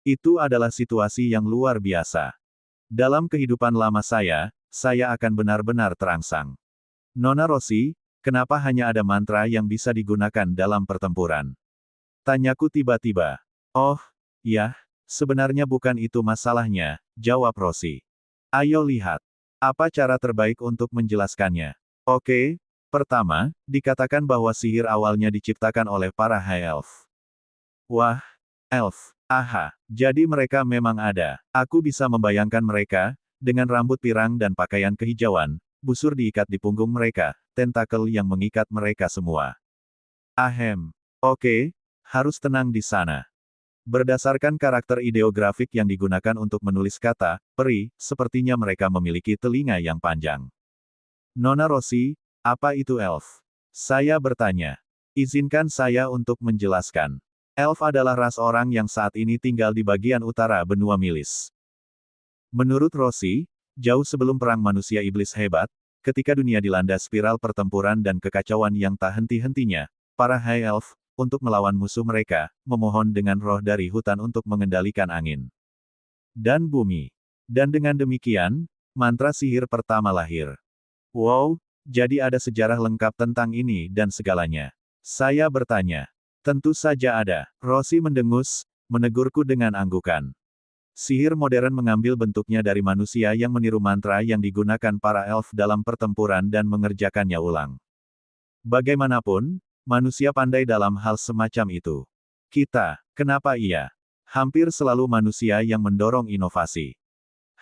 [SPEAKER 2] Itu adalah situasi yang luar biasa. Dalam kehidupan lama saya akan benar-benar terangsang. Nona Rosie, kenapa hanya ada mantra yang bisa digunakan dalam pertempuran? Tanyaku tiba-tiba. Oh, ya, sebenarnya bukan itu masalahnya, jawab Rosie. Ayo lihat. Apa cara terbaik untuk menjelaskannya? Oke. Pertama, dikatakan bahwa sihir awalnya diciptakan oleh para High Elf. Wah, Elf. Aha, jadi mereka memang ada. Aku bisa membayangkan mereka, dengan rambut pirang dan pakaian kehijauan, busur diikat di punggung mereka, tentakel yang mengikat mereka semua. Ahem. Oke, harus tenang di sana. Berdasarkan karakter ideografik yang digunakan untuk menulis kata, peri, sepertinya mereka memiliki telinga yang panjang. Nona Rosie, apa itu elf? Saya bertanya. Izinkan saya untuk menjelaskan. Elf adalah ras orang yang saat ini tinggal di bagian utara benua Milis. Menurut Rosie, jauh sebelum perang manusia iblis hebat, ketika dunia dilanda spiral pertempuran dan kekacauan yang tak henti-hentinya, para High Elf, untuk melawan musuh mereka, memohon dengan roh dari hutan untuk mengendalikan angin dan bumi. Dan dengan demikian, mantra sihir pertama lahir. Wow! Jadi ada sejarah lengkap tentang ini dan segalanya. Saya bertanya. Tentu saja ada. Rosie mendengus, menegurku dengan anggukan. Sihir modern mengambil bentuknya dari manusia yang meniru mantra yang digunakan para elf dalam pertempuran dan mengerjakannya ulang. Bagaimanapun, manusia pandai dalam hal semacam itu. Kenapa iya? Hampir selalu manusia yang mendorong inovasi.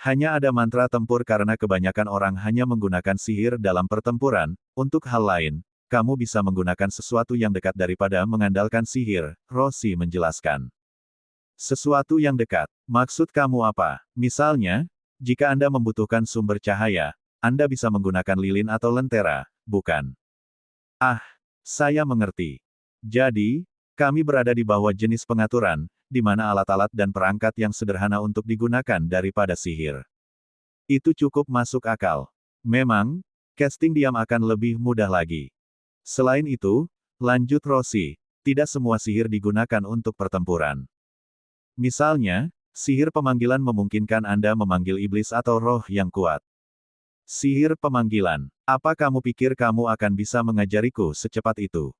[SPEAKER 2] Hanya ada mantra tempur karena kebanyakan orang hanya menggunakan sihir dalam pertempuran. Untuk hal lain, kamu bisa menggunakan sesuatu yang dekat daripada mengandalkan sihir, Rosie menjelaskan. Sesuatu yang dekat. Maksud kamu apa? Misalnya, jika Anda membutuhkan sumber cahaya, Anda bisa menggunakan lilin atau lentera, bukan? Ah, saya mengerti. Jadi, kami berada di bawah jenis pengaturan, di mana alat-alat dan perangkat yang sederhana untuk digunakan daripada sihir. Itu cukup masuk akal. Memang, casting diam akan lebih mudah lagi. Selain itu, lanjut Rosie, tidak semua sihir digunakan untuk pertempuran. Misalnya, sihir pemanggilan memungkinkan Anda memanggil iblis atau roh yang kuat. Sihir pemanggilan. Apa kamu pikir kamu akan bisa mengajariku secepat itu?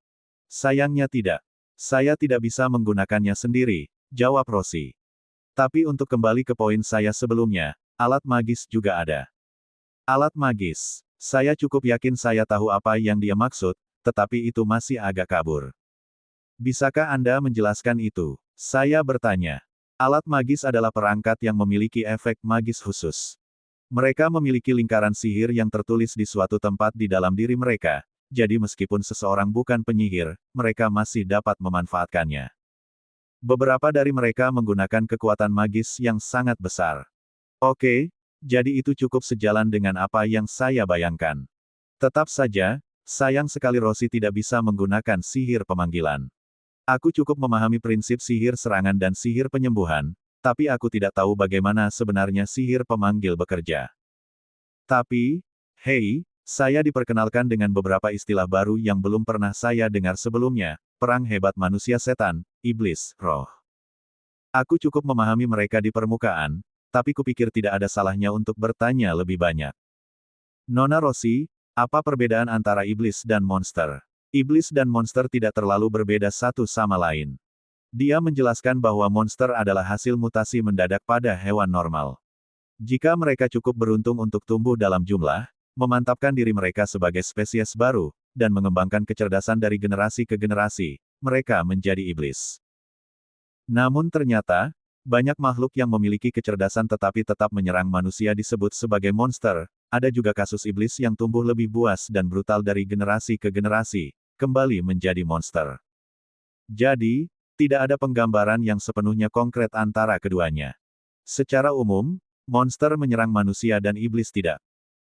[SPEAKER 2] Sayangnya tidak. Saya tidak bisa menggunakannya sendiri, jawab Rosie. Tapi untuk kembali ke poin saya sebelumnya, alat magis juga ada. Alat magis. Saya cukup yakin saya tahu apa yang dia maksud, tetapi itu masih agak kabur. Bisakah Anda menjelaskan itu? Saya bertanya. Alat magis adalah perangkat yang memiliki efek magis khusus. Mereka memiliki lingkaran sihir yang tertulis di suatu tempat di dalam diri mereka, jadi meskipun seseorang bukan penyihir, mereka masih dapat memanfaatkannya. Beberapa dari mereka menggunakan kekuatan magis yang sangat besar. Oke, jadi itu cukup sejalan dengan apa yang saya bayangkan. Tetap saja, sayang sekali Rosie tidak bisa menggunakan sihir pemanggilan. Aku cukup memahami prinsip sihir serangan dan sihir penyembuhan, tapi aku tidak tahu bagaimana sebenarnya sihir pemanggil bekerja. Tapi, hei, saya diperkenalkan dengan beberapa istilah baru yang belum pernah saya dengar sebelumnya, perang hebat manusia setan, iblis, roh. Aku cukup memahami mereka di permukaan, tapi kupikir tidak ada salahnya untuk bertanya lebih banyak. Nona Rosie, apa perbedaan antara iblis dan monster? Iblis dan monster tidak terlalu berbeda satu sama lain. Dia menjelaskan bahwa monster adalah hasil mutasi mendadak pada hewan normal. Jika mereka cukup beruntung untuk tumbuh dalam jumlah, memantapkan diri mereka sebagai spesies baru, dan mengembangkan kecerdasan dari generasi ke generasi, mereka menjadi iblis. Namun ternyata, banyak makhluk yang memiliki kecerdasan tetapi tetap menyerang manusia disebut sebagai monster. Ada juga kasus iblis yang tumbuh lebih buas dan brutal dari generasi ke generasi, kembali menjadi monster. Jadi, tidak ada penggambaran yang sepenuhnya konkret antara keduanya. Secara umum, monster menyerang manusia dan iblis tidak.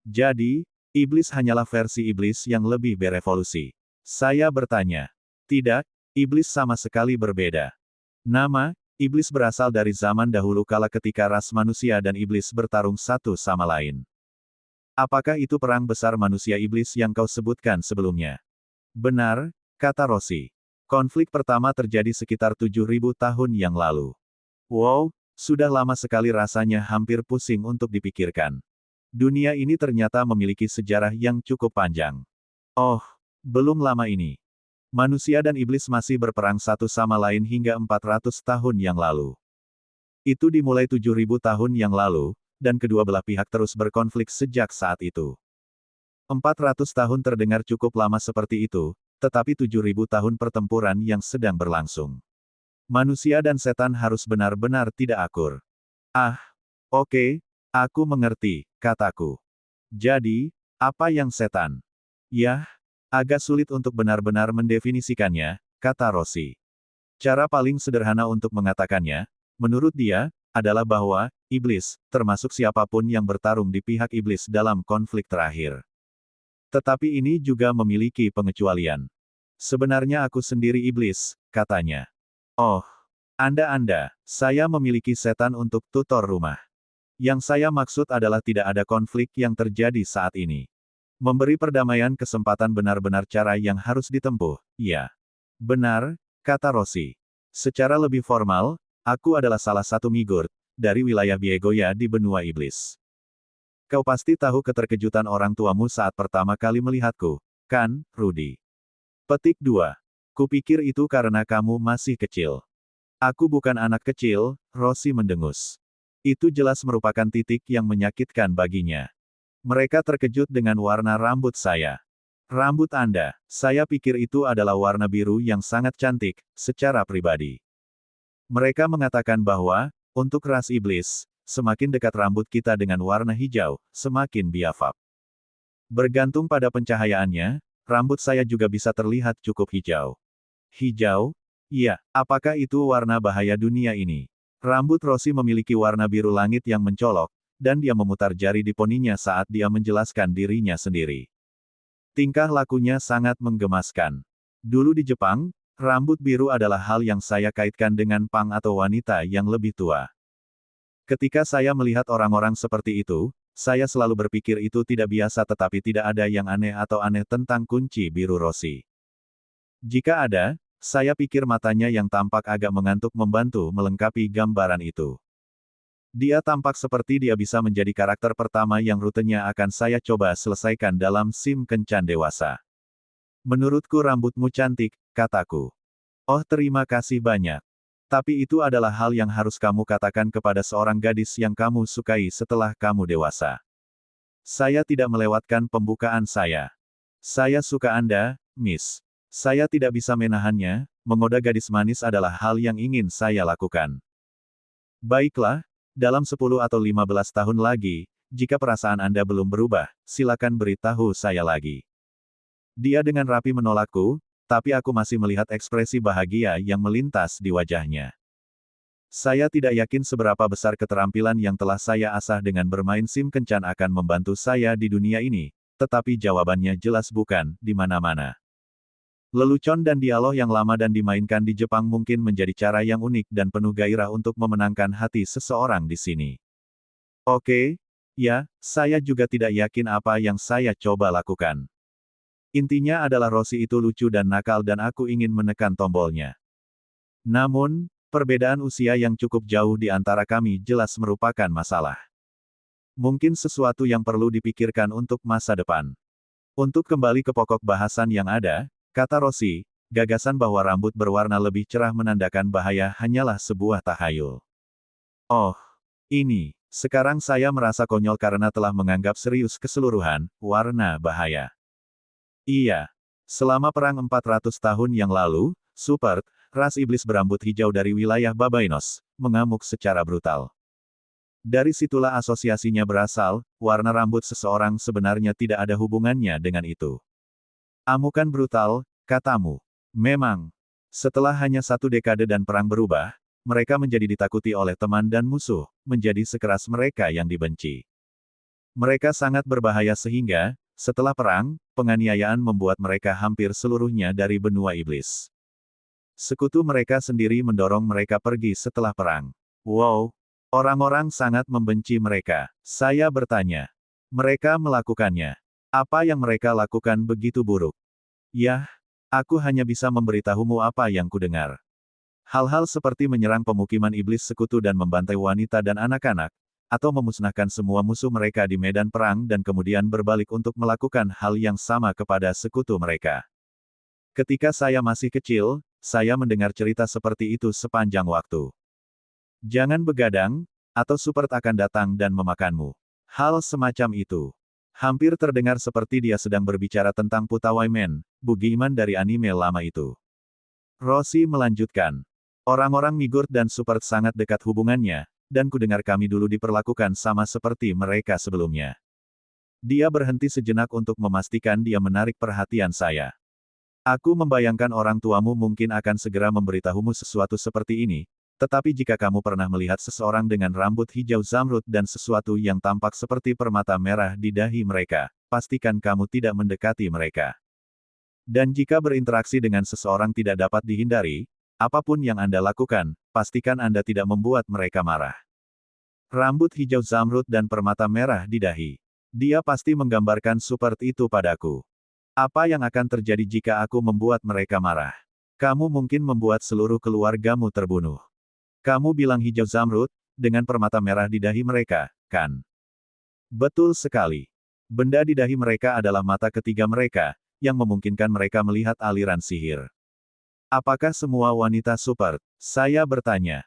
[SPEAKER 2] Jadi, iblis hanyalah versi iblis yang lebih berevolusi. Saya bertanya. Tidak, iblis sama sekali berbeda. Nama, iblis berasal dari zaman dahulu kala ketika ras manusia dan iblis bertarung satu sama lain. Apakah itu perang besar manusia iblis yang kau sebutkan sebelumnya? Benar, kata Rossi. Konflik pertama terjadi sekitar 7.000 tahun yang lalu. Wow, sudah lama sekali rasanya hampir pusing untuk dipikirkan. Dunia ini ternyata memiliki sejarah yang cukup panjang. Oh, belum lama ini. Manusia dan iblis masih berperang satu sama lain hingga 400 tahun yang lalu. Itu dimulai 7.000 tahun yang lalu, dan kedua belah pihak terus berkonflik sejak saat itu. 400 tahun terdengar cukup lama seperti itu, tetapi 7.000 tahun pertempuran yang sedang berlangsung. Manusia dan setan harus benar-benar tidak akur. Ah, oke, aku mengerti, kataku. Jadi, apa yang setan? Yah, agak sulit untuk benar-benar mendefinisikannya, kata Rossi. Cara paling sederhana untuk mengatakannya, menurut dia, adalah bahwa iblis, termasuk siapapun yang bertarung di pihak iblis dalam konflik terakhir. Tetapi ini juga memiliki pengecualian. Sebenarnya aku sendiri iblis, katanya. Oh, Anda, saya memiliki setan untuk tutor rumah. Yang saya maksud adalah tidak ada konflik yang terjadi saat ini. Memberi perdamaian kesempatan benar-benar cara yang harus ditempuh, ya. Benar, kata Rossi. Secara lebih formal, aku adalah salah satu Migurt, dari wilayah Biegoya di benua iblis. Kau pasti tahu keterkejutan orang tuamu saat pertama kali melihatku, kan, Rudy? Petik 2. Kupikir itu karena kamu masih kecil. Aku bukan anak kecil, Rossi mendengus. Itu jelas merupakan titik yang menyakitkan baginya. Mereka terkejut dengan warna rambut saya. Rambut Anda, saya pikir itu adalah warna biru yang sangat cantik, secara pribadi. Mereka mengatakan bahwa, untuk ras iblis, semakin dekat rambut kita dengan warna hijau, semakin biafab. Bergantung pada pencahayaannya, rambut saya juga bisa terlihat cukup hijau. Hijau? Iya, apakah itu warna bahaya dunia ini? Rambut Rossi memiliki warna biru langit yang mencolok, dan dia memutar jari di poninya saat dia menjelaskan dirinya sendiri. Tingkah lakunya sangat menggemaskan. Dulu di Jepang, rambut biru adalah hal yang saya kaitkan dengan pang atau wanita yang lebih tua. Ketika saya melihat orang-orang seperti itu, saya selalu berpikir itu tidak biasa tetapi tidak ada yang aneh atau aneh tentang kunci biru Rossi. Jika ada, saya pikir matanya yang tampak agak mengantuk membantu melengkapi gambaran itu. Dia tampak seperti dia bisa menjadi karakter pertama yang rutenya akan saya coba selesaikan dalam SIM kencan dewasa. Menurutku rambutmu cantik, kataku. Oh terima kasih banyak. Tapi itu adalah hal yang harus kamu katakan kepada seorang gadis yang kamu sukai setelah kamu dewasa. Saya tidak melewatkan pembukaan saya. Saya suka Anda, Miss. Saya tidak bisa menahannya, menggoda gadis manis adalah hal yang ingin saya lakukan. Baiklah, dalam 10 atau 15 tahun lagi, jika perasaan Anda belum berubah, silakan beritahu saya lagi. Dia dengan rapi menolakku, tapi aku masih melihat ekspresi bahagia yang melintas di wajahnya. Saya tidak yakin seberapa besar keterampilan yang telah saya asah dengan bermain SIM kencan akan membantu saya di dunia ini, tetapi jawabannya jelas bukan, di mana-mana. Lelucon dan dialog yang lama dan dimainkan di Jepang mungkin menjadi cara yang unik dan penuh gairah untuk memenangkan hati seseorang di sini. Oke, ya, saya juga tidak yakin apa yang saya coba lakukan. Intinya adalah Rossi itu lucu dan nakal dan aku ingin menekan tombolnya. Namun, perbedaan usia yang cukup jauh di antara kami jelas merupakan masalah. Mungkin sesuatu yang perlu dipikirkan untuk masa depan. Untuk kembali ke pokok bahasan yang ada, kata Rossi, gagasan bahwa rambut berwarna lebih cerah menandakan bahaya hanyalah sebuah tahayul. Oh, ini. Sekarang saya merasa konyol karena telah menganggap serius keseluruhan warna bahaya. Iya. Selama perang 400 tahun yang lalu, Super, ras iblis berambut hijau dari wilayah Babainos, mengamuk secara brutal. Dari situlah asosiasinya berasal, warna rambut seseorang sebenarnya tidak ada hubungannya dengan itu. Amukan brutal, katamu. Memang. Setelah hanya 1 dekade dan perang berubah, mereka menjadi ditakuti oleh teman dan musuh, menjadi sekeras mereka yang dibenci. Mereka sangat berbahaya sehingga, setelah perang, penganiayaan membuat mereka hampir seluruhnya dari benua iblis. Sekutu mereka sendiri mendorong mereka pergi setelah perang. Wow, orang-orang sangat membenci mereka. Saya bertanya. Mereka melakukannya. Apa yang mereka lakukan begitu buruk? Yah, aku hanya bisa memberitahumu apa yang kudengar. Hal-hal seperti menyerang pemukiman iblis sekutu dan membantai wanita dan anak-anak, atau memusnahkan semua musuh mereka di medan perang dan kemudian berbalik untuk melakukan hal yang sama kepada sekutu mereka. Ketika saya masih kecil, saya mendengar cerita seperti itu sepanjang waktu. Jangan begadang, atau Super akan datang dan memakanmu. Hal semacam itu. Hampir terdengar seperti dia sedang berbicara tentang Putawai Man, bugiman dari anime lama itu. Rossi melanjutkan. Orang-orang Migurt dan Super sangat dekat hubungannya, dan kudengar kami dulu diperlakukan sama seperti mereka sebelumnya. Dia berhenti sejenak untuk memastikan dia menarik perhatian saya. Aku membayangkan orang tuamu mungkin akan segera memberitahumu sesuatu seperti ini, tetapi jika kamu pernah melihat seseorang dengan rambut hijau zamrud dan sesuatu yang tampak seperti permata merah di dahi mereka, pastikan kamu tidak mendekati mereka. Dan jika berinteraksi dengan seseorang tidak dapat dihindari, apapun yang Anda lakukan, pastikan Anda tidak membuat mereka marah. Rambut hijau zamrud dan permata merah di dahi. Dia pasti menggambarkan Super itu padaku. Apa yang akan terjadi jika aku membuat mereka marah? Kamu mungkin membuat seluruh keluargamu terbunuh. Kamu bilang hijau zamrud, dengan permata merah di dahi mereka, kan? Betul sekali. Benda di dahi mereka adalah mata ketiga mereka, yang memungkinkan mereka melihat aliran sihir. Apakah semua wanita Super? Saya bertanya.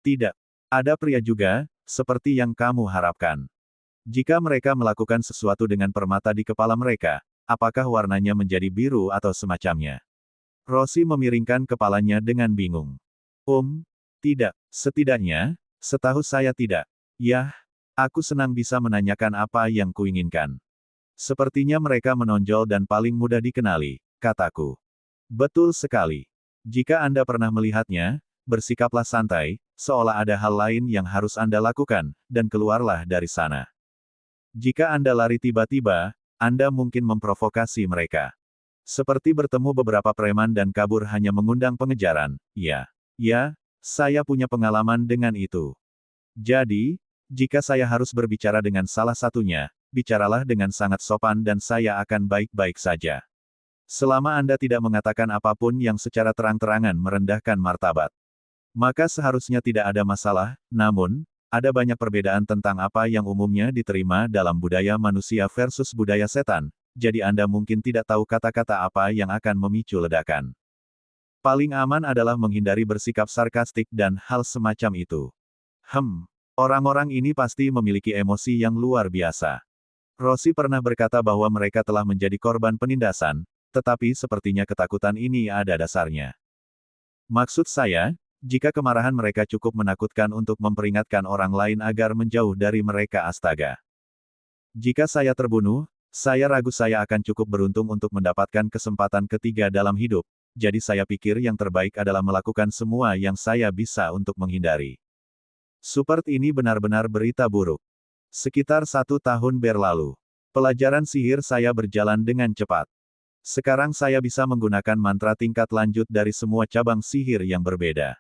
[SPEAKER 2] Tidak. Ada pria juga, seperti yang kamu harapkan. Jika mereka melakukan sesuatu dengan permata di kepala mereka, apakah warnanya menjadi biru atau semacamnya? Rossi memiringkan kepalanya dengan bingung. Tidak. Setidaknya, setahu saya tidak. Yah, aku senang bisa menanyakan apa yang kuinginkan. Sepertinya mereka menonjol dan paling mudah dikenali, kataku. Betul sekali. Jika Anda pernah melihatnya, bersikaplah santai, seolah ada hal lain yang harus Anda lakukan, dan keluarlah dari sana. Jika Anda lari tiba-tiba, Anda mungkin memprovokasi mereka. Seperti bertemu beberapa preman dan kabur hanya mengundang pengejaran. Ya, saya punya pengalaman dengan itu. Jadi, jika saya harus berbicara dengan salah satunya, bicaralah dengan sangat sopan dan saya akan baik-baik saja. Selama Anda tidak mengatakan apapun yang secara terang-terangan merendahkan martabat. Maka seharusnya tidak ada masalah, namun, ada banyak perbedaan tentang apa yang umumnya diterima dalam budaya manusia versus budaya setan, jadi Anda mungkin tidak tahu kata-kata apa yang akan memicu ledakan. Paling aman adalah menghindari bersikap sarkastik dan hal semacam itu. Orang-orang ini pasti memiliki emosi yang luar biasa. Rossi pernah berkata bahwa mereka telah menjadi korban penindasan, tetapi sepertinya ketakutan ini ada dasarnya. Maksud saya, jika kemarahan mereka cukup menakutkan untuk memperingatkan orang lain agar menjauh dari mereka astaga. Jika saya terbunuh, saya ragu saya akan cukup beruntung untuk mendapatkan kesempatan ketiga dalam hidup, jadi saya pikir yang terbaik adalah melakukan semua yang saya bisa untuk menghindari. Super ini benar-benar berita buruk. Sekitar 1 tahun berlalu. Pelajaran sihir saya berjalan dengan cepat. Sekarang saya bisa menggunakan mantra tingkat lanjut dari semua cabang sihir yang berbeda.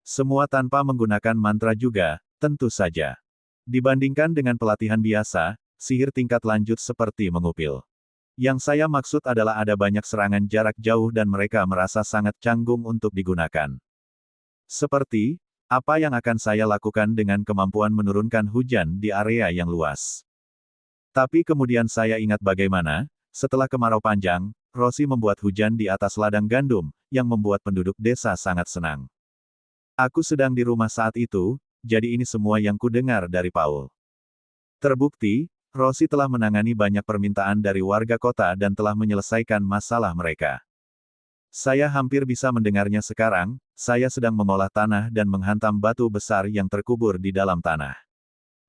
[SPEAKER 2] Semua tanpa menggunakan mantra juga, tentu saja. Dibandingkan dengan pelatihan biasa, sihir tingkat lanjut seperti mengupil. Yang saya maksud adalah ada banyak serangan jarak jauh dan mereka merasa sangat canggung untuk digunakan. Seperti, apa yang akan saya lakukan dengan kemampuan menurunkan hujan di area yang luas. Tapi kemudian saya ingat bagaimana, setelah kemarau panjang, Rosie membuat hujan di atas ladang gandum, yang membuat penduduk desa sangat senang. Aku sedang di rumah saat itu, jadi ini semua yang ku dengar dari Paul. Terbukti, Rosie telah menangani banyak permintaan dari warga kota dan telah menyelesaikan masalah mereka. Saya hampir bisa mendengarnya sekarang, saya sedang mengolah tanah dan menghantam batu besar yang terkubur di dalam tanah.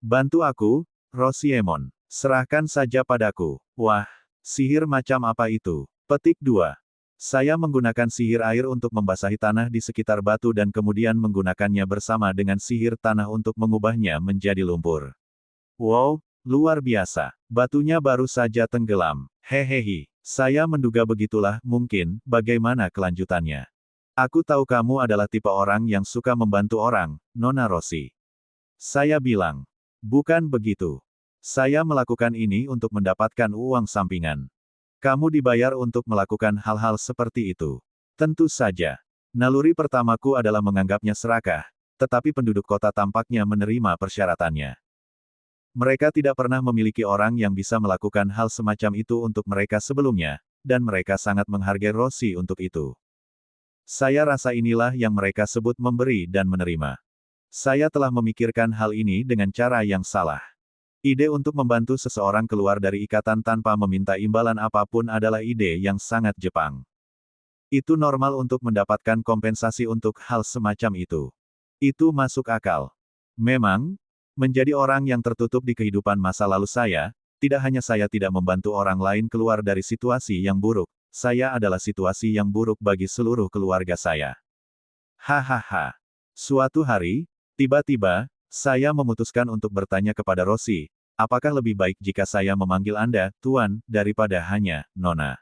[SPEAKER 2] Bantu aku, Rosiemon. Serahkan saja padaku. Wah, sihir macam apa itu? Petik 2. Saya menggunakan sihir air untuk membasahi tanah di sekitar batu dan kemudian menggunakannya bersama dengan sihir tanah untuk mengubahnya menjadi lumpur. Wow, luar biasa. Batunya baru saja tenggelam. Hehehe. Saya menduga begitulah, mungkin, bagaimana kelanjutannya. Aku tahu kamu adalah tipe orang yang suka membantu orang, Nona Rosie. Saya bilang. Bukan begitu. Saya melakukan ini untuk mendapatkan uang sampingan. Kamu dibayar untuk melakukan hal-hal seperti itu. Tentu saja. Naluri pertamaku adalah menganggapnya serakah, tetapi penduduk kota tampaknya menerima persyaratannya. Mereka tidak pernah memiliki orang yang bisa melakukan hal semacam itu untuk mereka sebelumnya, dan mereka sangat menghargai Rosie untuk itu. Saya rasa inilah yang mereka sebut memberi dan menerima. Saya telah memikirkan hal ini dengan cara yang salah. Ide untuk membantu seseorang keluar dari ikatan tanpa meminta imbalan apapun adalah ide yang sangat Jepang. Itu normal untuk mendapatkan kompensasi untuk hal semacam itu. Itu masuk akal. Memang, menjadi orang yang tertutup di kehidupan masa lalu saya, tidak hanya saya tidak membantu orang lain keluar dari situasi yang buruk, saya adalah situasi yang buruk bagi seluruh keluarga saya. Hahaha. Suatu hari, tiba-tiba, saya memutuskan untuk bertanya kepada Rosie, apakah lebih baik jika saya memanggil Anda, Tuan, daripada hanya, Nona?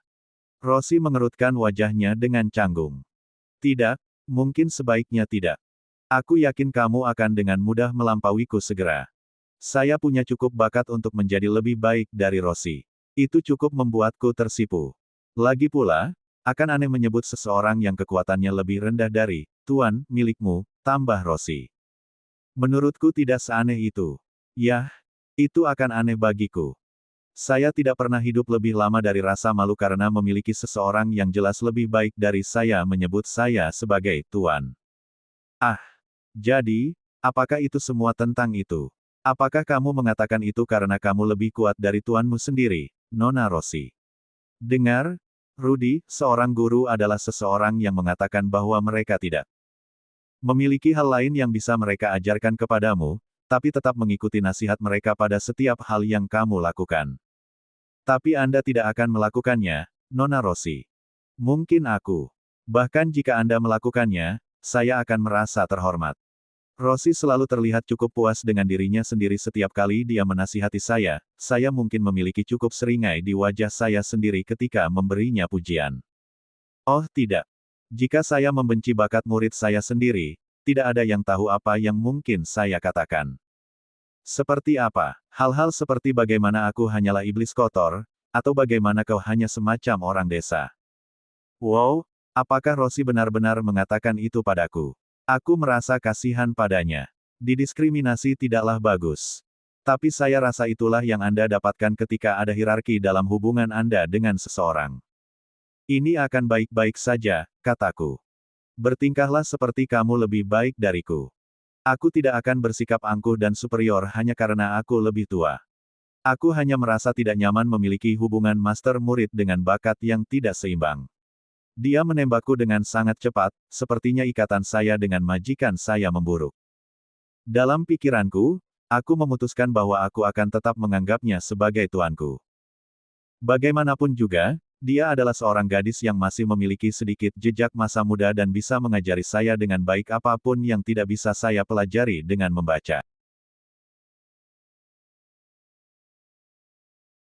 [SPEAKER 2] Rosie mengerutkan wajahnya dengan canggung. Tidak, mungkin sebaiknya tidak. Aku yakin kamu akan dengan mudah melampauiku segera. Saya punya cukup bakat untuk menjadi lebih baik dari Rosie. Itu cukup membuatku tersipu. Lagi pula, akan aneh menyebut seseorang yang kekuatannya lebih rendah dari, Tuan, milikmu, tambah Rosie. Menurutku tidak seaneh itu. Yah, itu akan aneh bagiku. Saya tidak pernah hidup lebih lama dari rasa malu karena memiliki seseorang yang jelas lebih baik dari saya menyebut saya sebagai Tuan. Ah. Jadi, apakah itu semua tentang itu? Apakah kamu mengatakan itu karena kamu lebih kuat dari tuanmu sendiri, Nona Rosie? Dengar, Rudy, seorang guru adalah seseorang yang mengatakan bahwa mereka tidak memiliki hal lain yang bisa mereka ajarkan kepadamu, tapi tetap mengikuti nasihat mereka pada setiap hal yang kamu lakukan. Tapi Anda tidak akan melakukannya, Nona Rosie. Mungkin aku. Bahkan jika Anda melakukannya, saya akan merasa terhormat. Rosie selalu terlihat cukup puas dengan dirinya sendiri setiap kali dia menasihati saya mungkin memiliki cukup seringai di wajah saya sendiri ketika memberinya pujian. Oh tidak. Jika saya membenci bakat murid saya sendiri, tidak ada yang tahu apa yang mungkin saya katakan. Seperti apa? Hal-hal seperti bagaimana aku hanyalah iblis kotor, atau bagaimana kau hanya semacam orang desa. Wow, apakah Rosie benar-benar mengatakan itu padaku? Aku merasa kasihan padanya. Didiskriminasi tidaklah bagus. Tapi saya rasa itulah yang Anda dapatkan ketika ada hierarki dalam hubungan Anda dengan seseorang. Ini akan baik-baik saja, kataku. Bertingkahlah seperti kamu lebih baik dariku. Aku tidak akan bersikap angkuh dan superior hanya karena aku lebih tua. Aku hanya merasa tidak nyaman memiliki hubungan master-murid dengan bakat yang tidak seimbang. Dia menembakku dengan sangat cepat, sepertinya ikatan saya dengan majikan saya memburuk. Dalam pikiranku, aku memutuskan bahwa aku akan tetap menganggapnya sebagai tuanku. Bagaimanapun juga, dia adalah seorang gadis yang masih memiliki sedikit jejak masa muda dan bisa mengajari saya dengan baik apapun yang tidak bisa saya pelajari dengan membaca.